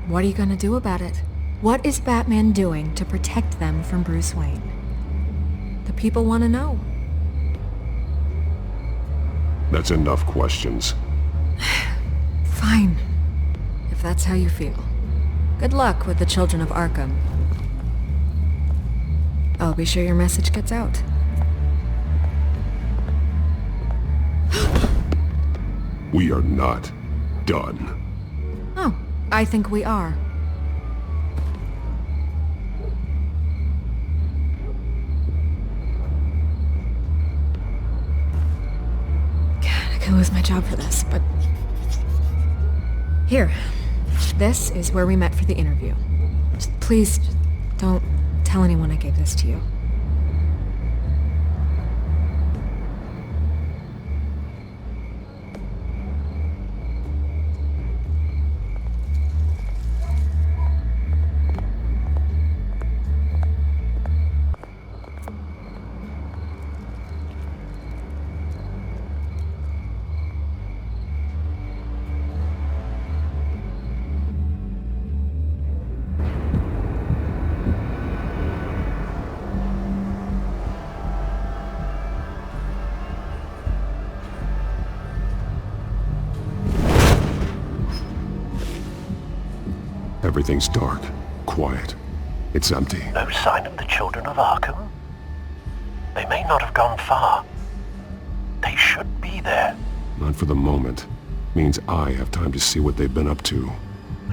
what are you gonna do about it? What is Batman doing to protect them from Bruce Wayne? The people want to know. That's enough questions. Fine. If that's how you feel. Good luck with the children of Arkham. I'll be sure your message gets out. We are not done. Oh, I think we are. God, I could lose my job for this, but... Here. This is where we met for the interview. Please, don't tell anyone I gave this to you. Everything's dark, quiet. It's empty. No sign of the children of Arkham? They may not have gone far. They should be there. Not for the moment. Means I have time to see what they've been up to.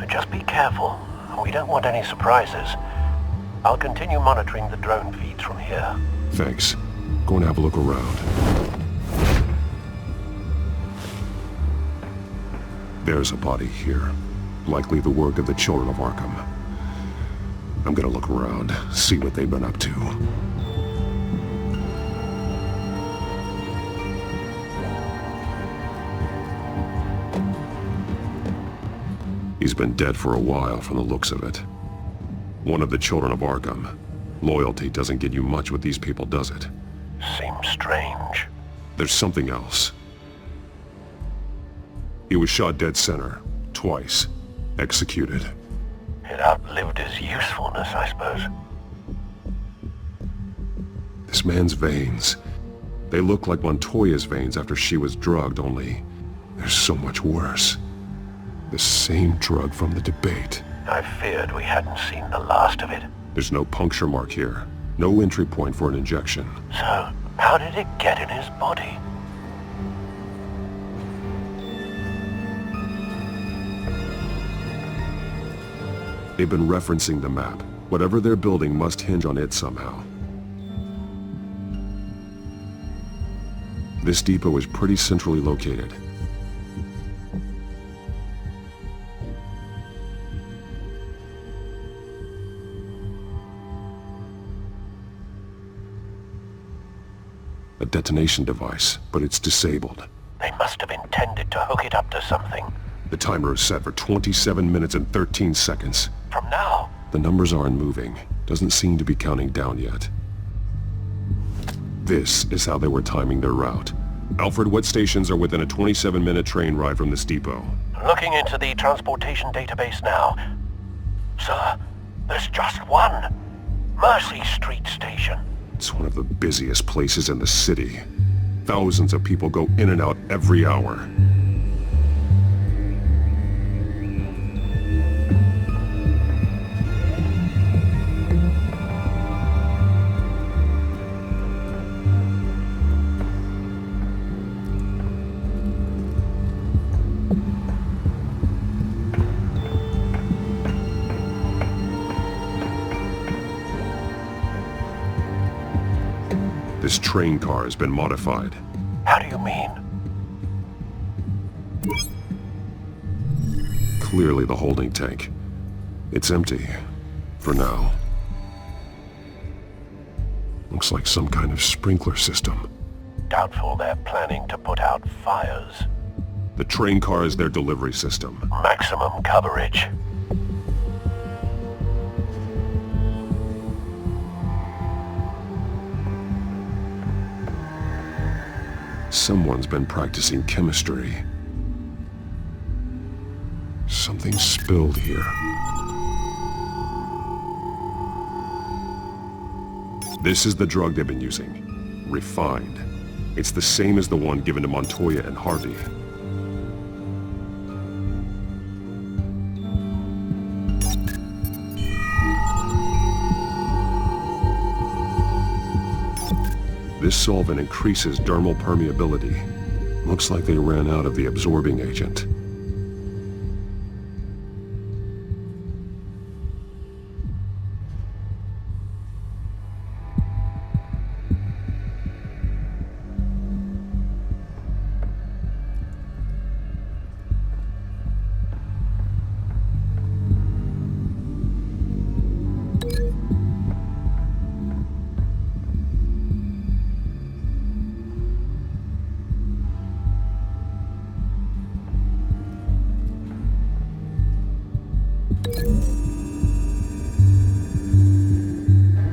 Just be careful. We don't want any surprises. I'll continue monitoring the drone feeds from here. Thanks. Go and have a look around. There's a body here. Likely the work of the children of Arkham. I'm gonna look around, see what they've been up to. He's been dead for a while from the looks of it. One of the children of Arkham. Loyalty doesn't get you much with these people, does it? Seems strange. There's something else. He was shot dead center, twice. Executed. It outlived his usefulness, I suppose. This man's veins. They look like Montoya's veins after she was drugged, only they're so much worse. The same drug from the debate. I feared we hadn't seen the last of it. There's no puncture mark here. No entry point for an injection. So, how did it get in his body? They've been referencing the map. Whatever they're building must hinge on it somehow. This depot is pretty centrally located. A detonation device, but it's disabled. They must have intended to hook it up to something. The timer is set for 27 minutes and 13 seconds. From now? The numbers aren't moving. Doesn't seem to be counting down yet. This is how they were timing their route. Alfred, what stations are within a 27-minute train ride from this depot? Looking into the transportation database now. Sir, there's just one. Mercy Street Station. It's one of the busiest places in the city. Thousands of people go in and out every hour. This train car has been modified. How do you mean? Clearly the holding tank. It's empty. For now. Looks like some kind of sprinkler system. Doubtful they're planning to put out fires. The train car is their delivery system. Maximum coverage. Someone's been practicing chemistry. Something spilled here. This is the drug they've been using. Refined. It's the same as the one given to Montoya and Harvey. This solvent increases dermal permeability. Looks like they ran out of the absorbing agent.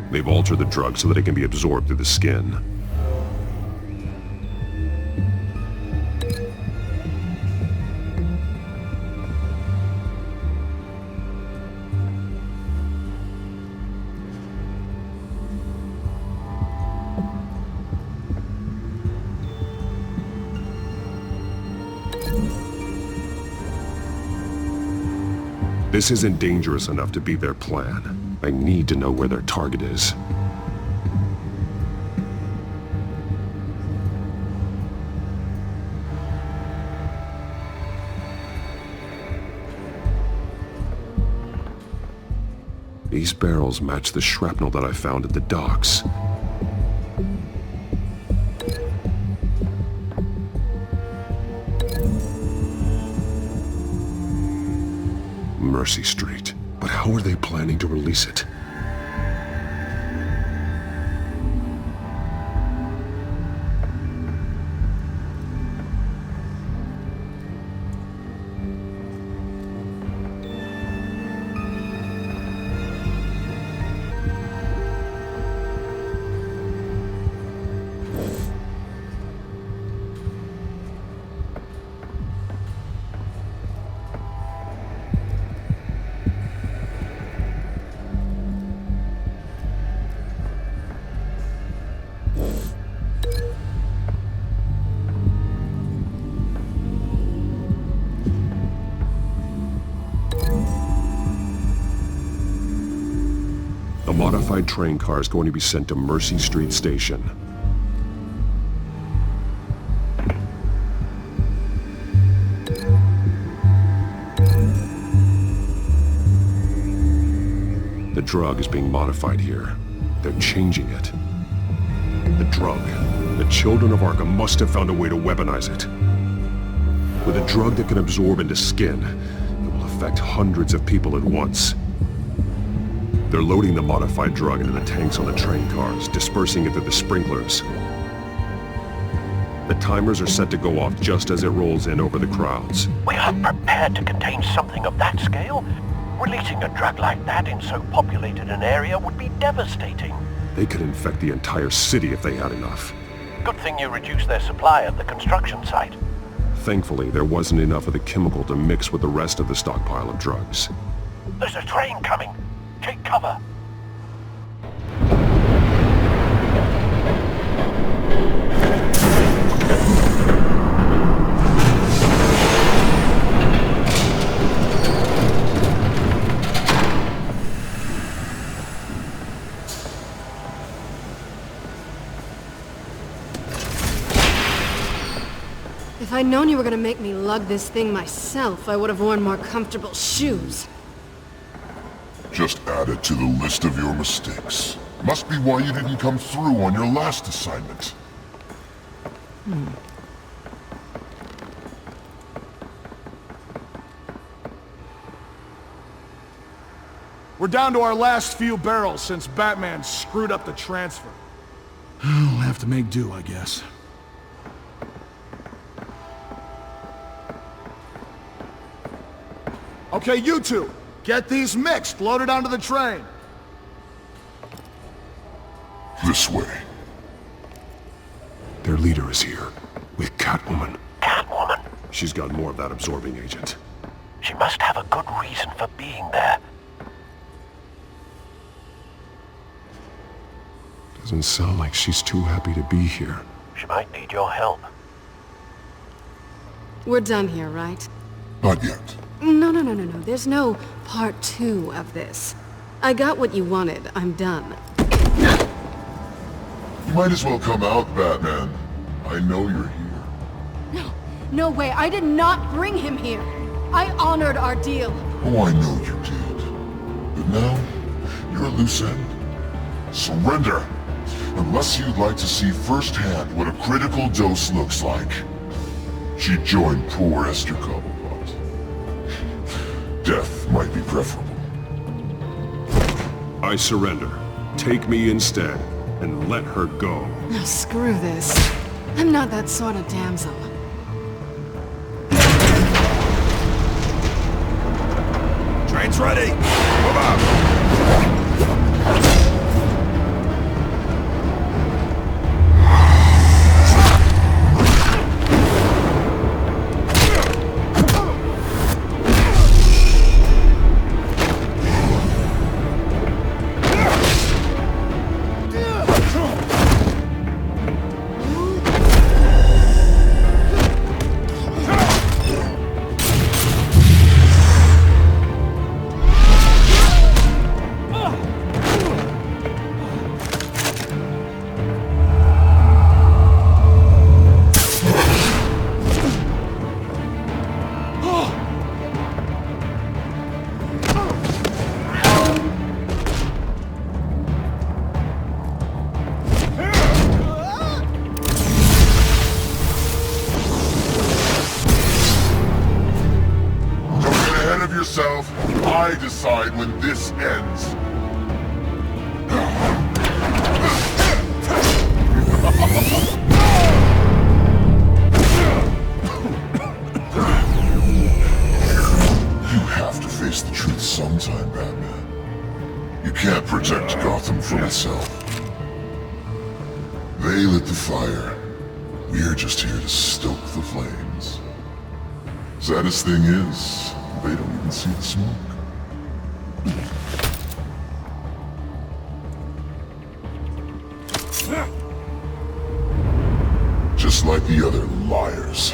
They've altered the drug so that it can be absorbed through the skin. This isn't dangerous enough to be their plan. I need to know where their target is. These barrels match the shrapnel that I found at the docks. Mercy Street. But how are they planning to release it? A modified train car is going to be sent to Mercy Street Station. The drug is being modified here. They're changing it. The drug. The children of Arkham must have found a way to weaponize it. With a drug that can absorb into skin, it will affect hundreds of people at once. They're loading the modified drug into the tanks on the train cars, dispersing it through the sprinklers. The timers are set to go off just as it rolls in over the crowds. We aren't prepared to contain something of that scale. Releasing a drug like that in so populated an area would be devastating. They could infect the entire city if they had enough. Good thing you reduced their supply at the construction site. Thankfully, there wasn't enough of the chemical to mix with the rest of the stockpile of drugs. There's a train coming. Take cover. If I'd known you were gonna make me lug this thing myself, I would have worn more comfortable shoes. Just add it to the list of your mistakes. Must be why you didn't come through on your last assignment. We're down to our last few barrels since Batman screwed up the transfer. We'll have to make do, I guess. Okay, you two, get these mixed, loaded onto the train. This way. Their leader is here, with Catwoman. Catwoman? She's got more of that absorbing agent. She must have a good reason for being there. Doesn't sound like she's too happy to be here. She might need your help. We're done here, right? Not yet. No. There's no part 2 of this. I got what you wanted. I'm done. You might as well come out, Batman. I know you're here. No way. I did not bring him here. I honored our deal. Oh, I know you did. But now, you're a loose end. Surrender! Unless you'd like to see firsthand what a critical dose looks like. She joined poor Esther Cobblepot. Death might be preferable. I surrender. Take me instead, and let her go. No, screw this. I'm not that sort of damsel. Train's ready! Move out! I decide when this ends. You have to face the truth sometime, Batman. You can't protect Gotham from itself. They lit the fire. We're just here to stoke the flames. Saddest thing is, they don't even see the smoke. Just like the other liars.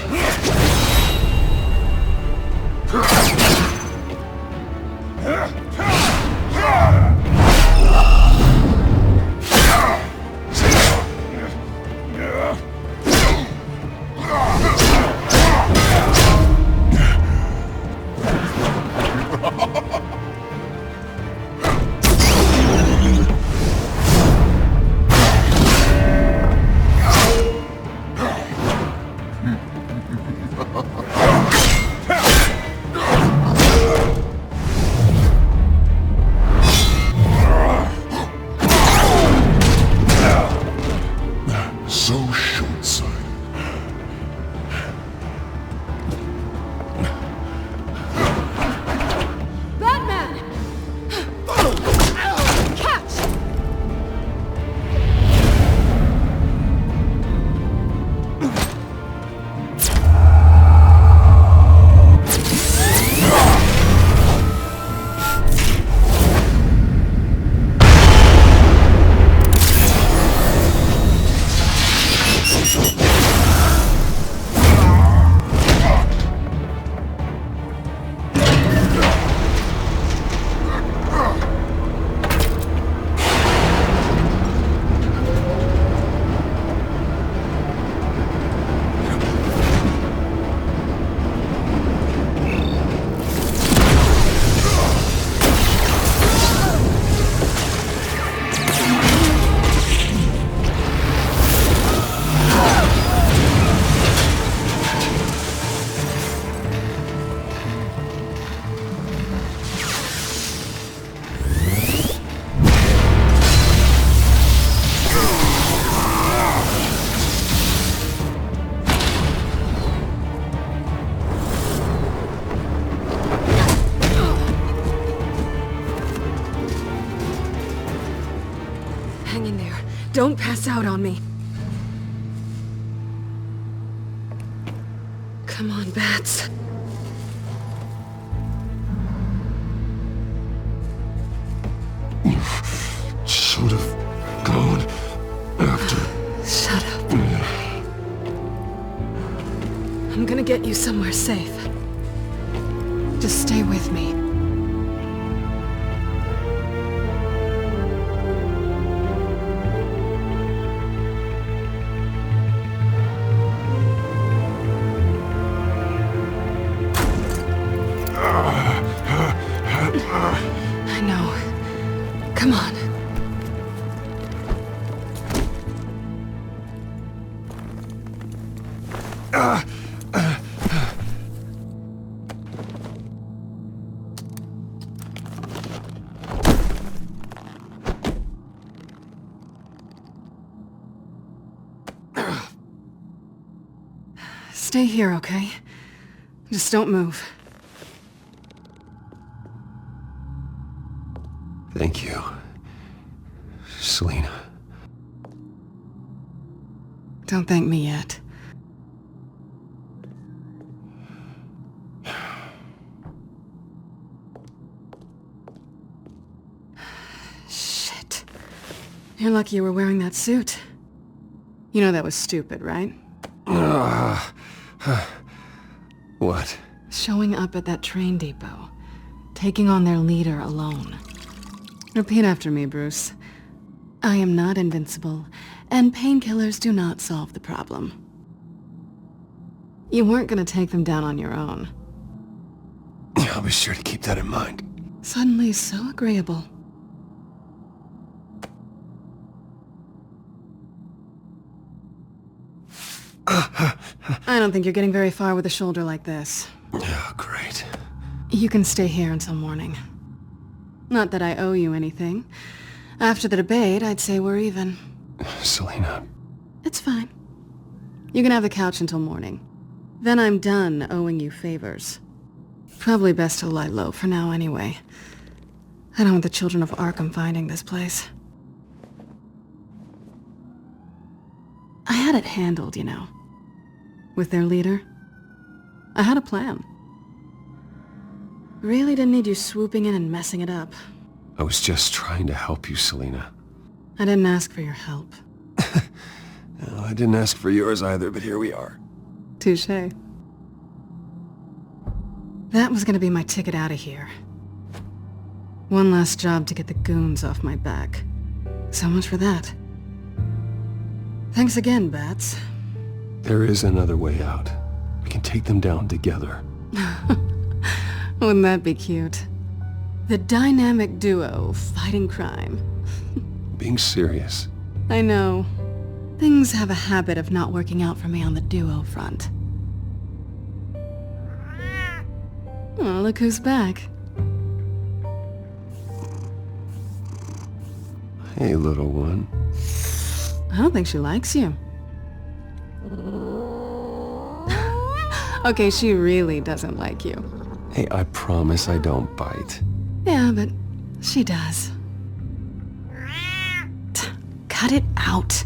Don't pass out on me. Come on, Bats. Should have gone after... Shut up. I'm gonna get you somewhere safe. Just stay with me. I know. Come on. Stay here, okay? Just don't move. Thank you, Selina. Don't thank me yet. Shit. You're lucky you were wearing that suit. You know that was stupid, right? What? Showing up at that train depot. Taking on their leader alone. Repeat after me, Bruce. I am not invincible, and painkillers do not solve the problem. You weren't gonna take them down on your own. I'll be sure to keep that in mind. Suddenly so agreeable. I don't think you're getting very far with a shoulder like this. Oh, great. You can stay here until morning. Not that I owe you anything. After the debate, I'd say we're even. Selina. It's fine. You can have the couch until morning. Then I'm done owing you favors. Probably best to lie low for now anyway. I don't want the children of Arkham finding this place. I had it handled, you know. With their leader. I had a plan. Really didn't need you swooping in and messing it up. I was just trying to help you, Selina. I didn't ask for your help. Well, I didn't ask for yours either, but here we are. Touché. That was gonna be my ticket out of here. One last job to get the goons off my back. So much for that. Thanks again, Bats. There is another way out. We can take them down together. Wouldn't that be cute? The dynamic duo fighting crime. Being serious. I know. Things have a habit of not working out for me on the duo front. Oh, look who's back. Hey, little one. I don't think she likes you. Okay, she really doesn't like you. Hey, I promise I don't bite. Yeah, but she does. Cut it out.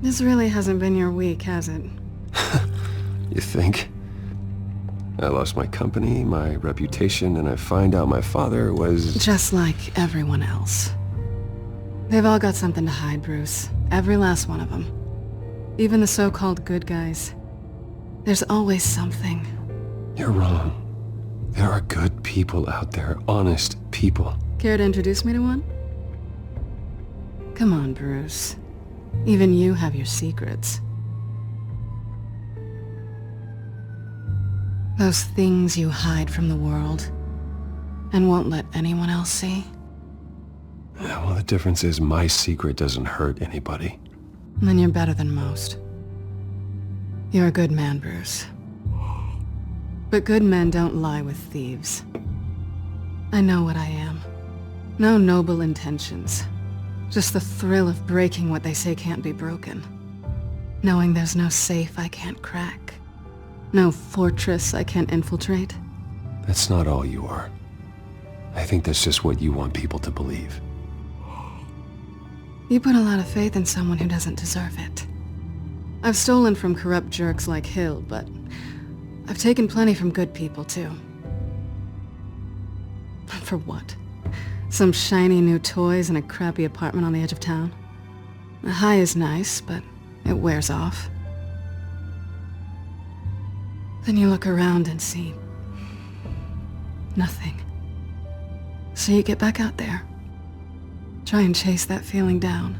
This really hasn't been your week, has it? You think? I lost my company, my reputation, and I find out my father was... Just like everyone else. They've all got something to hide, Bruce. Every last one of them. Even the so-called good guys. There's always something. You're wrong. There are good people out there, honest people. Care to introduce me to one? Come on, Bruce. Even you have your secrets. Those things you hide from the world and won't let anyone else see. Yeah, well, the difference is my secret doesn't hurt anybody. Then you're better than most. You're a good man, Bruce. But good men don't lie with thieves. I know what I am. No noble intentions. Just the thrill of breaking what they say can't be broken. Knowing there's no safe I can't crack. No fortress I can't infiltrate. That's not all you are. I think that's just what you want people to believe. You put a lot of faith in someone who doesn't deserve it. I've stolen from corrupt jerks like Hill, but I've taken plenty from good people, too. For what? Some shiny new toys and a crappy apartment on the edge of town? The high is nice, but it wears off. Then you look around and see nothing. So you get back out there. Try and chase that feeling down.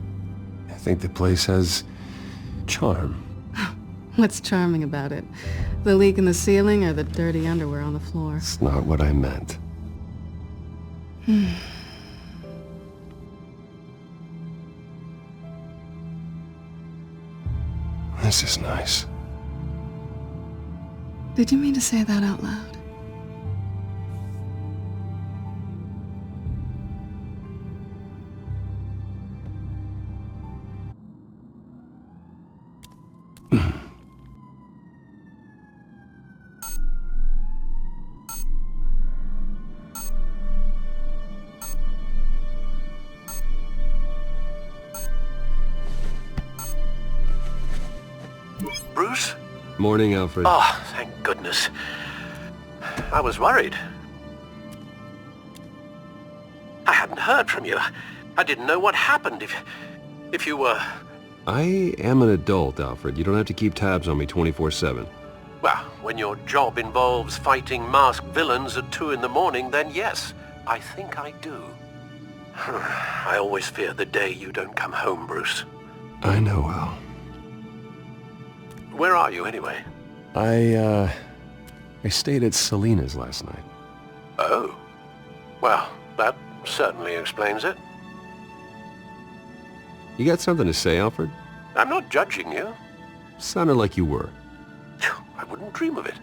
I think the place has charm. What's charming about it? The leak in the ceiling or the dirty underwear on the floor? It's not what I meant. This is nice. Did you mean to say that out loud? Bruce? Morning, Alfred. Oh, thank goodness. I was worried. I hadn't heard from you. I didn't know what happened if you were... I am an adult, Alfred. You don't have to keep tabs on me 24/7. Well, when your job involves fighting masked villains at 2 in the morning, then yes, I think I do. I always fear the day you don't come home, Bruce. I know, Al. Where are you, anyway? I stayed at Selena's last night. Oh. Well, that certainly explains it. You got something to say, Alfred? I'm not judging you. Sounded like you were. I wouldn't dream of it.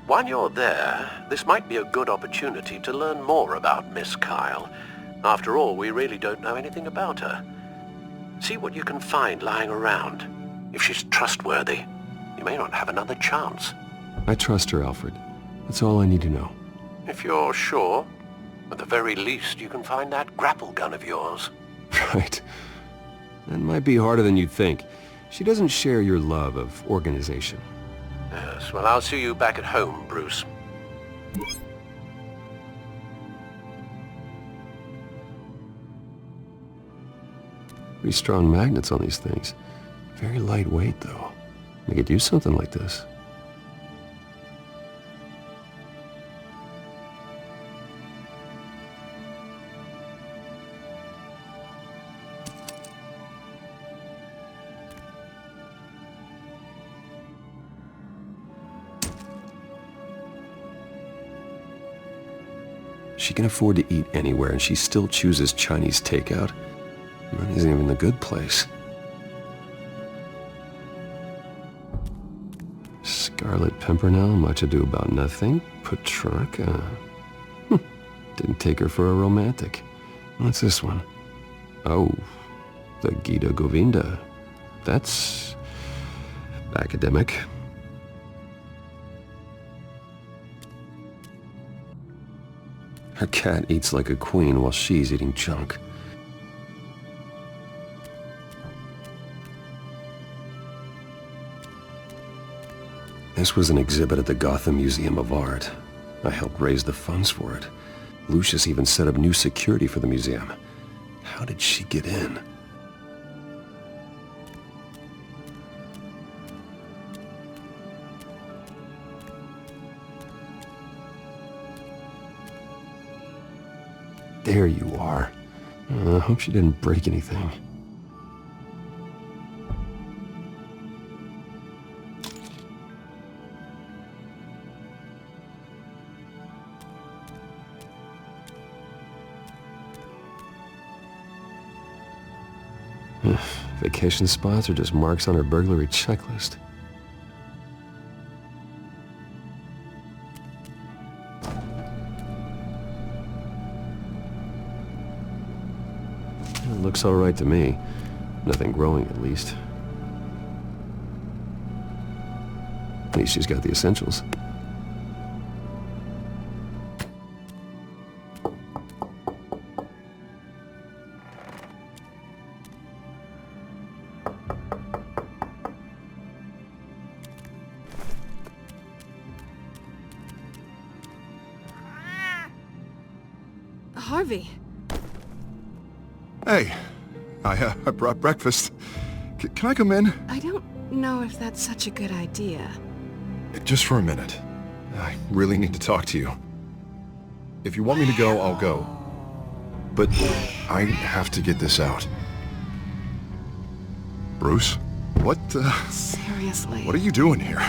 While you're there, this might be a good opportunity to learn more about Miss Kyle. After all, we really don't know anything about her. See what you can find lying around. If she's trustworthy, you may not have another chance. I trust her, Alfred. That's all I need to know. If you're sure, at the very least you can find that grapple gun of yours. Right. That might be harder than you'd think. She doesn't share your love of organization. Yes, well, I'll see you back at home, Bruce. Pretty strong magnets on these things. Very lightweight, though. I could use something like this. She can afford to eat anywhere, and she still chooses Chinese takeout. That isn't even the good place. Scarlet Pimpernel, much ado about nothing. Petrarca. Didn't take her for a romantic. What's this one? Oh, the Gita Govinda. That's academic. Her cat eats like a queen while she's eating junk. This was an exhibit at the Gotham Museum of Art. I helped raise the funds for it. Lucius even set up new security for the museum. How did she get in? There you are. I hope she didn't break anything. Vacation spots are just marks on her burglary checklist. It looks all right to me. Nothing growing, at least. At least she's got the essentials. Harvey. Hey, I brought breakfast. Can I come in? I don't know if that's such a good idea. Just for a minute. I really need to talk to you. If you want me to go, I'll go. But I have to get this out. Bruce? What, Seriously. What are you doing here?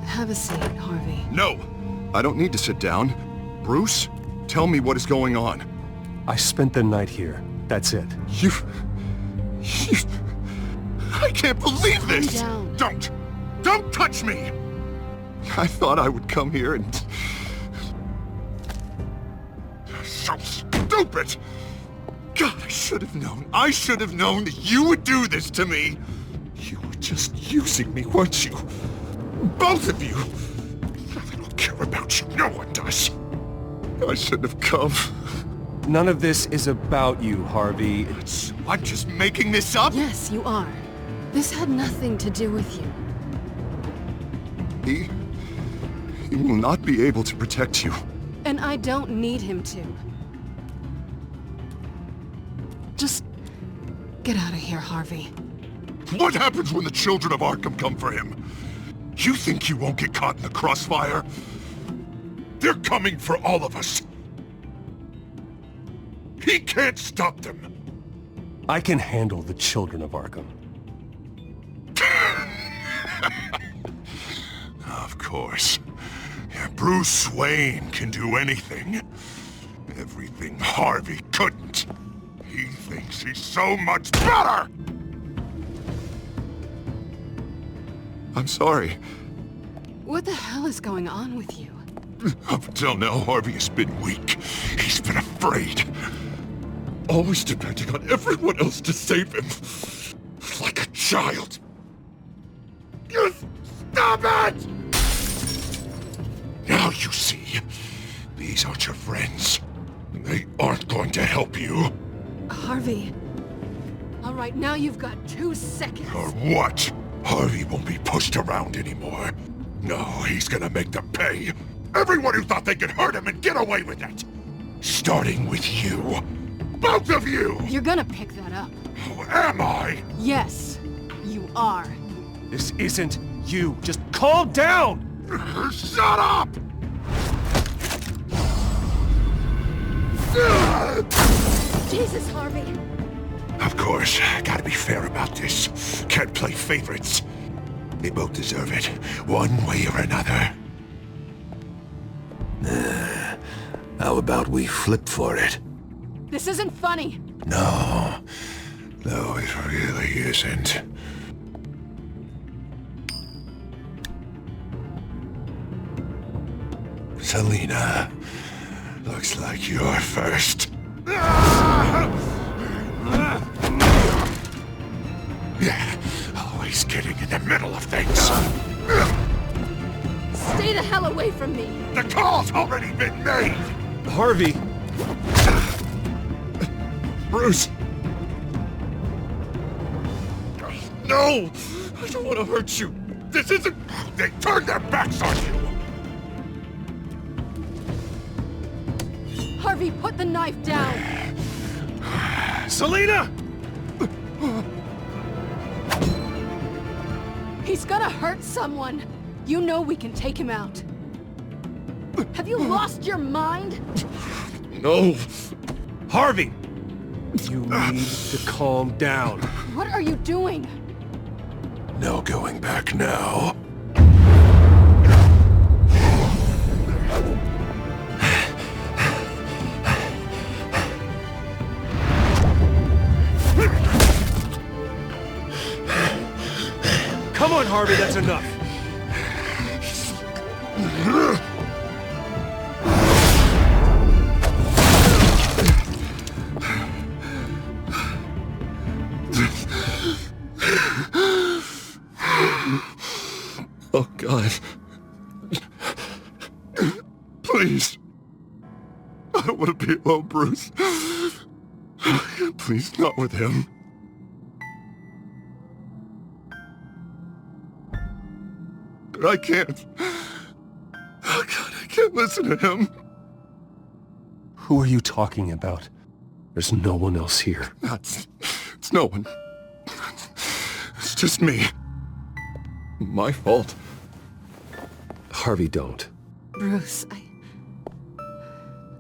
Have a seat, Harvey. No! I don't need to sit down. Bruce, tell me what is going on. I spent the night here. That's it. You... I can't believe this! Calm down. Don't touch me! I thought I would come here and... So stupid! God, I should have known. I should have known that you would do this to me! You were just using me, weren't you? Both of you! I don't care about you. No one does. I shouldn't have come. None of this is about you, Harvey. I'm just making this up? Yes, you are. This had nothing to do with you. He will not be able to protect you. And I don't need him to. Just get out of here, Harvey. What happens when the children of Arkham come for him? You think you won't get caught in the crossfire? They're coming for all of us. He can't stop them. I can handle the children of Arkham. Of course. Bruce Wayne can do anything. Everything Harvey couldn't. He thinks he's so much better! I'm sorry. What the hell is going on with you? Up until now, Harvey has been weak. He's been afraid. Always depending on everyone else to save him. Like a child. You stop it! Now you see. These aren't your friends. They aren't going to help you. Harvey. All right, now you've got 2 seconds. Or what? Harvey won't be pushed around anymore. No, he's gonna make them pay. Everyone who thought they could hurt him and get away with it. Starting with you. Both of you! You're gonna pick that up. Who am I? Yes, you are. This isn't you. Just calm down! Shut up! Jesus, Harvey. Of course, gotta be fair about this. Can't play favorites. They both deserve it, one way or another. How about we flip for it? This isn't funny. No, it really isn't. Selina, looks like you're first. Yeah, always getting in the middle of things. Stay the hell away from me. The call's already been made. Harvey. Bruce. No, I don't want to hurt you. This isn't... They turned their backs on you. Harvey, put the knife down. Selina! He's gonna hurt someone. You know we can take him out. Have you lost your mind? No. Harvey! You need to calm down. What are you doing? No going back now. Come on, Harvey, that's enough. Oh, God. Please. I don't want to be alone, Bruce. Please, not with him. But I can't. Oh, God, I can't listen to him. Who are you talking about? There's no one else here. It's no one. It's just me. My fault. Harvey, don't. Bruce,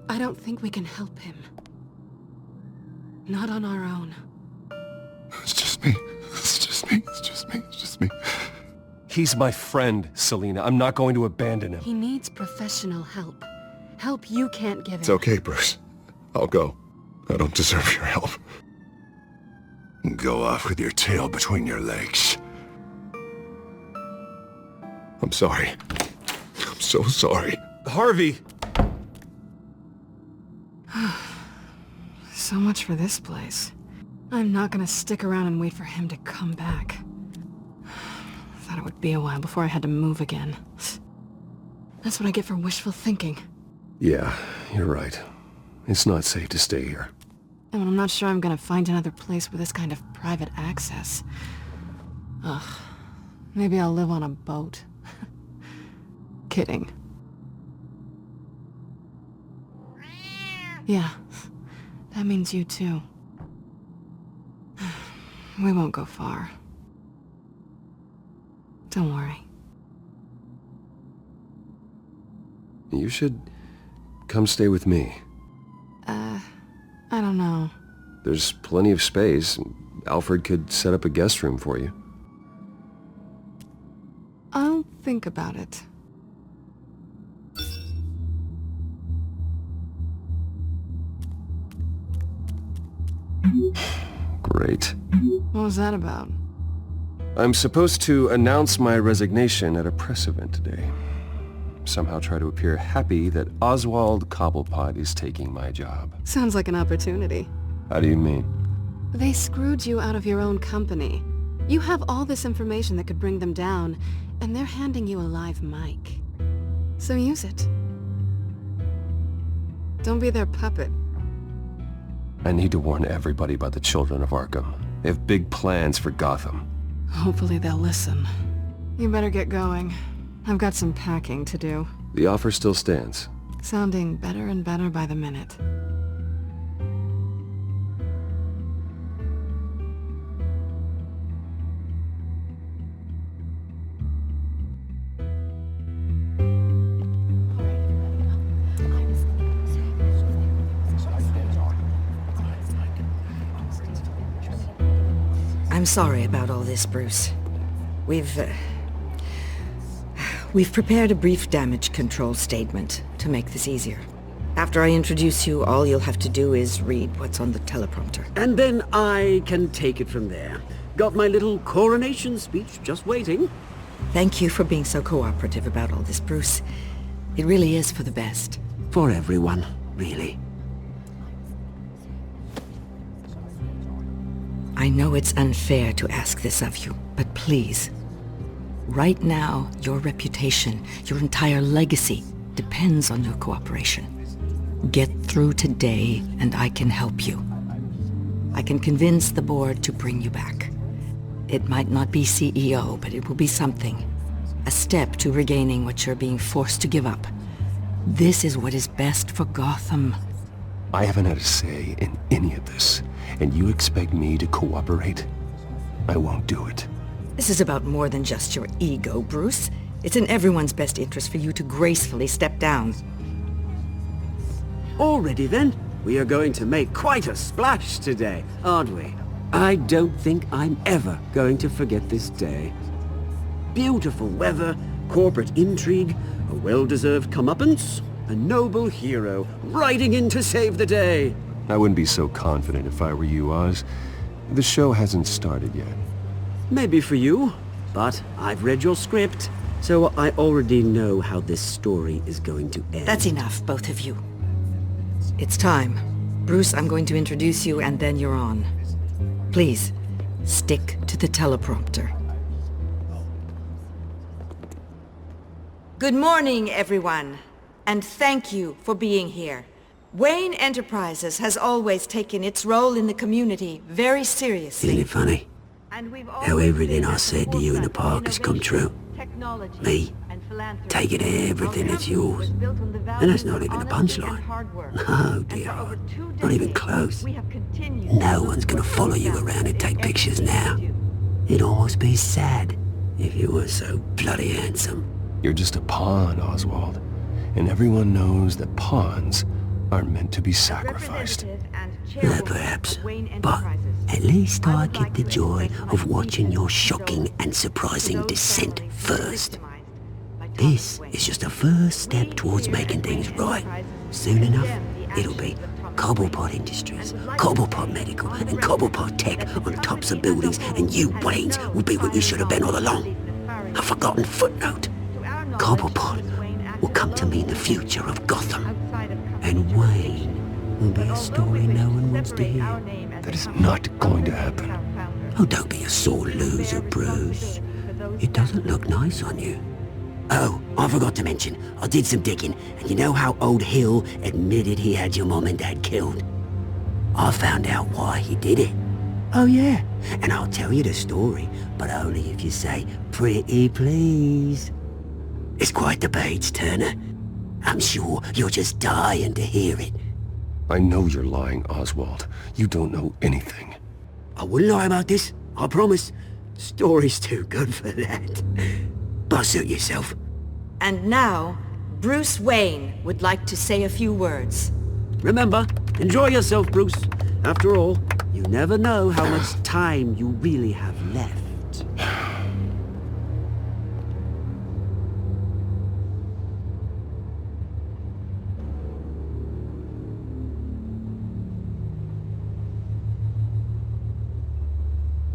I don't think we can help him. Not on our own. It's just me. It's just me. It's just me. It's just me. He's my friend, Selina. I'm not going to abandon him. He needs professional help. Help you can't give him. It's okay, Bruce. I'll go. I don't deserve your help. Go off with your tail between your legs. I'm sorry. I'm so sorry. Harvey! So much for this place. I'm not gonna stick around and wait for him to come back. Thought it would be a while before I had to move again. That's what I get for wishful thinking. Yeah, you're right. It's not safe to stay here. And I'm not sure I'm gonna find another place with this kind of private access. Ugh. Maybe I'll live on a boat. Kidding. Yeah. That means you too. We won't go far. Don't worry. You should come stay with me. I don't know. There's plenty of space. Alfred could set up a guest room for you. I'll think about it. Great. What was that about? I'm supposed to announce my resignation at a press event today. Somehow try to appear happy that Oswald Cobblepot is taking my job. Sounds like an opportunity. How do you mean? They screwed you out of your own company. You have all this information that could bring them down, and they're handing you a live mic. So use it. Don't be their puppet. I need to warn everybody about the children of Arkham. They have big plans for Gotham. Hopefully they'll listen. You better get going. I've got some packing to do. The offer still stands. Sounding better and better by the minute. I'm sorry about all this, Bruce. We've prepared a brief damage control statement to make this easier. After I introduce you, all you'll have to do is read what's on the teleprompter. And then I can take it from there. Got my little coronation speech just waiting. Thank you for being so cooperative about all this, Bruce. It really is for the best. For everyone, really. I know it's unfair to ask this of you, but please. Right now, your reputation, your entire legacy, depends on your cooperation. Get through today, and I can help you. I can convince the board to bring you back. It might not be CEO, but it will be something. A step to regaining what you're being forced to give up. This is what is best for Gotham. I haven't had a say in any of this, and you expect me to cooperate? I won't do it. This is about more than just your ego, Bruce. It's in everyone's best interest for you to gracefully step down. Already then, we are going to make quite a splash today, aren't we? I don't think I'm ever going to forget this day. Beautiful weather, corporate intrigue, a well-deserved comeuppance, a noble hero riding in to save the day. I wouldn't be so confident if I were you, Oz. The show hasn't started yet. Maybe for you, but I've read your script, so I already know how this story is going to end. That's enough, both of you. It's time. Bruce, I'm going to introduce you, and then you're on. Please, stick to the teleprompter. Good morning, everyone. And thank you for being here. Wayne Enterprises has always taken its role in the community very seriously. Isn't it funny? How everything I said to you in the park has come true. Me, taking everything that's yours. And that's not even a punchline. No, dear heart. Not even close. No one's gonna follow you around and take pictures now. It'd almost be sad if you were so bloody handsome. You're just a pawn, Oswald. And everyone knows that pawns aren't meant to be sacrificed. Perhaps. But at least I get the joy of watching your shocking and surprising descent first. This is just a first step towards making things right. Soon enough, it'll be Cobblepot Industries, Cobblepot Medical, and Cobblepot Tech on tops of buildings, and you, Waynes, will be what you should have been all along. A forgotten footnote. Cobblepot will come to mean the future of Gotham. And Wayne will be a story no one wants to hear. That is not going to happen. Oh, don't be a sore loser, Bruce. It doesn't look nice on you. Oh, I forgot to mention, I did some digging, and you know how old Hill admitted he had your mom and dad killed? I found out why he did it. Oh yeah, and I'll tell you the story, but only if you say, pretty please. It's quite the page, Turner. I'm sure you're just dying to hear it. I know you're lying, Oswald. You don't know anything. I wouldn't lie about this, I promise. The story's too good for that. But suit yourself. And now, Bruce Wayne would like to say a few words. Remember, enjoy yourself, Bruce. After all, you never know how much time you really have left.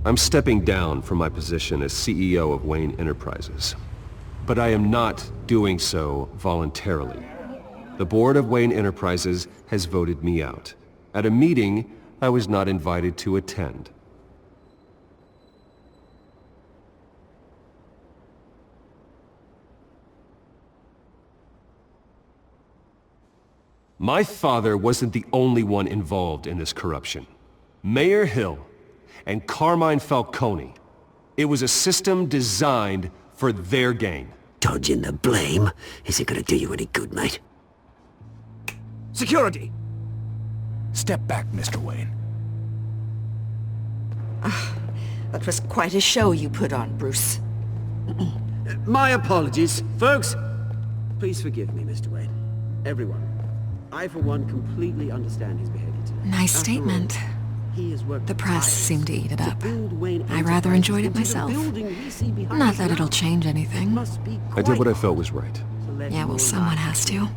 I'm stepping down from my position as CEO of Wayne Enterprises. But I am not doing so voluntarily. The board of Wayne Enterprises has voted me out, at a meeting I was not invited to attend. My father wasn't the only one involved in this corruption. Mayor Hill and Carmine Falcone. It was a system designed for their gain. Dodging the blame isn't gonna do you any good, mate. Security! Step back, Mr. Wayne. That was quite a show you put on, Bruce. My apologies, folks. Please forgive me, Mr. Wayne. Everyone. I, for one, completely understand his behavior today. Nice statement. The press seemed to eat it up. I rather enjoyed it myself. Not that it'll change anything. I did what I felt was right. Yeah, well, someone has to.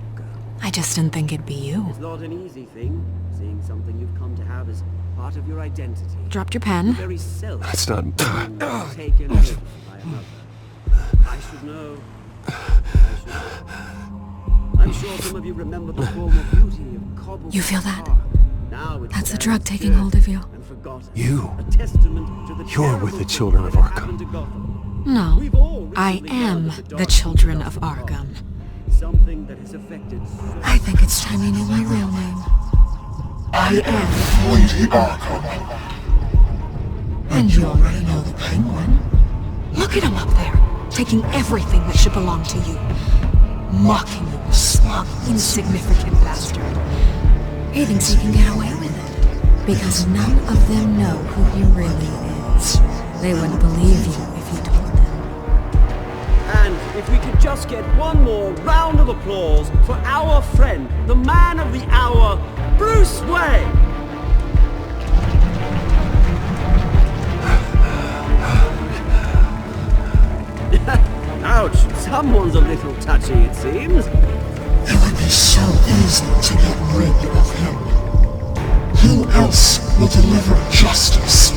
I just didn't think it'd be you. It's not an easy thing, seeing something you've come to have as part of your identity. Dropped your pen. That's not... Taken over by another. I should know. I'm sure some of you remember the former beauty of Cobble. You feel that? That's the drug taking hold of you. You're with the children of Arkham. No, I am the children of Arkham. I think it's time you knew my real name. I am Lady Arkham. And you already know the Penguin. Look at him up there, taking everything that should belong to you. Mocking you, smug, insignificant bastard. He thinks he can get away with it, because none of them know who he really is. They wouldn't believe you if you told them. And if we could just get one more round of applause for our friend, the man of the hour, Bruce Wayne! Ouch, someone's a little touchy, it seems. It would be so easy to get rid of him. Who else will deliver justice?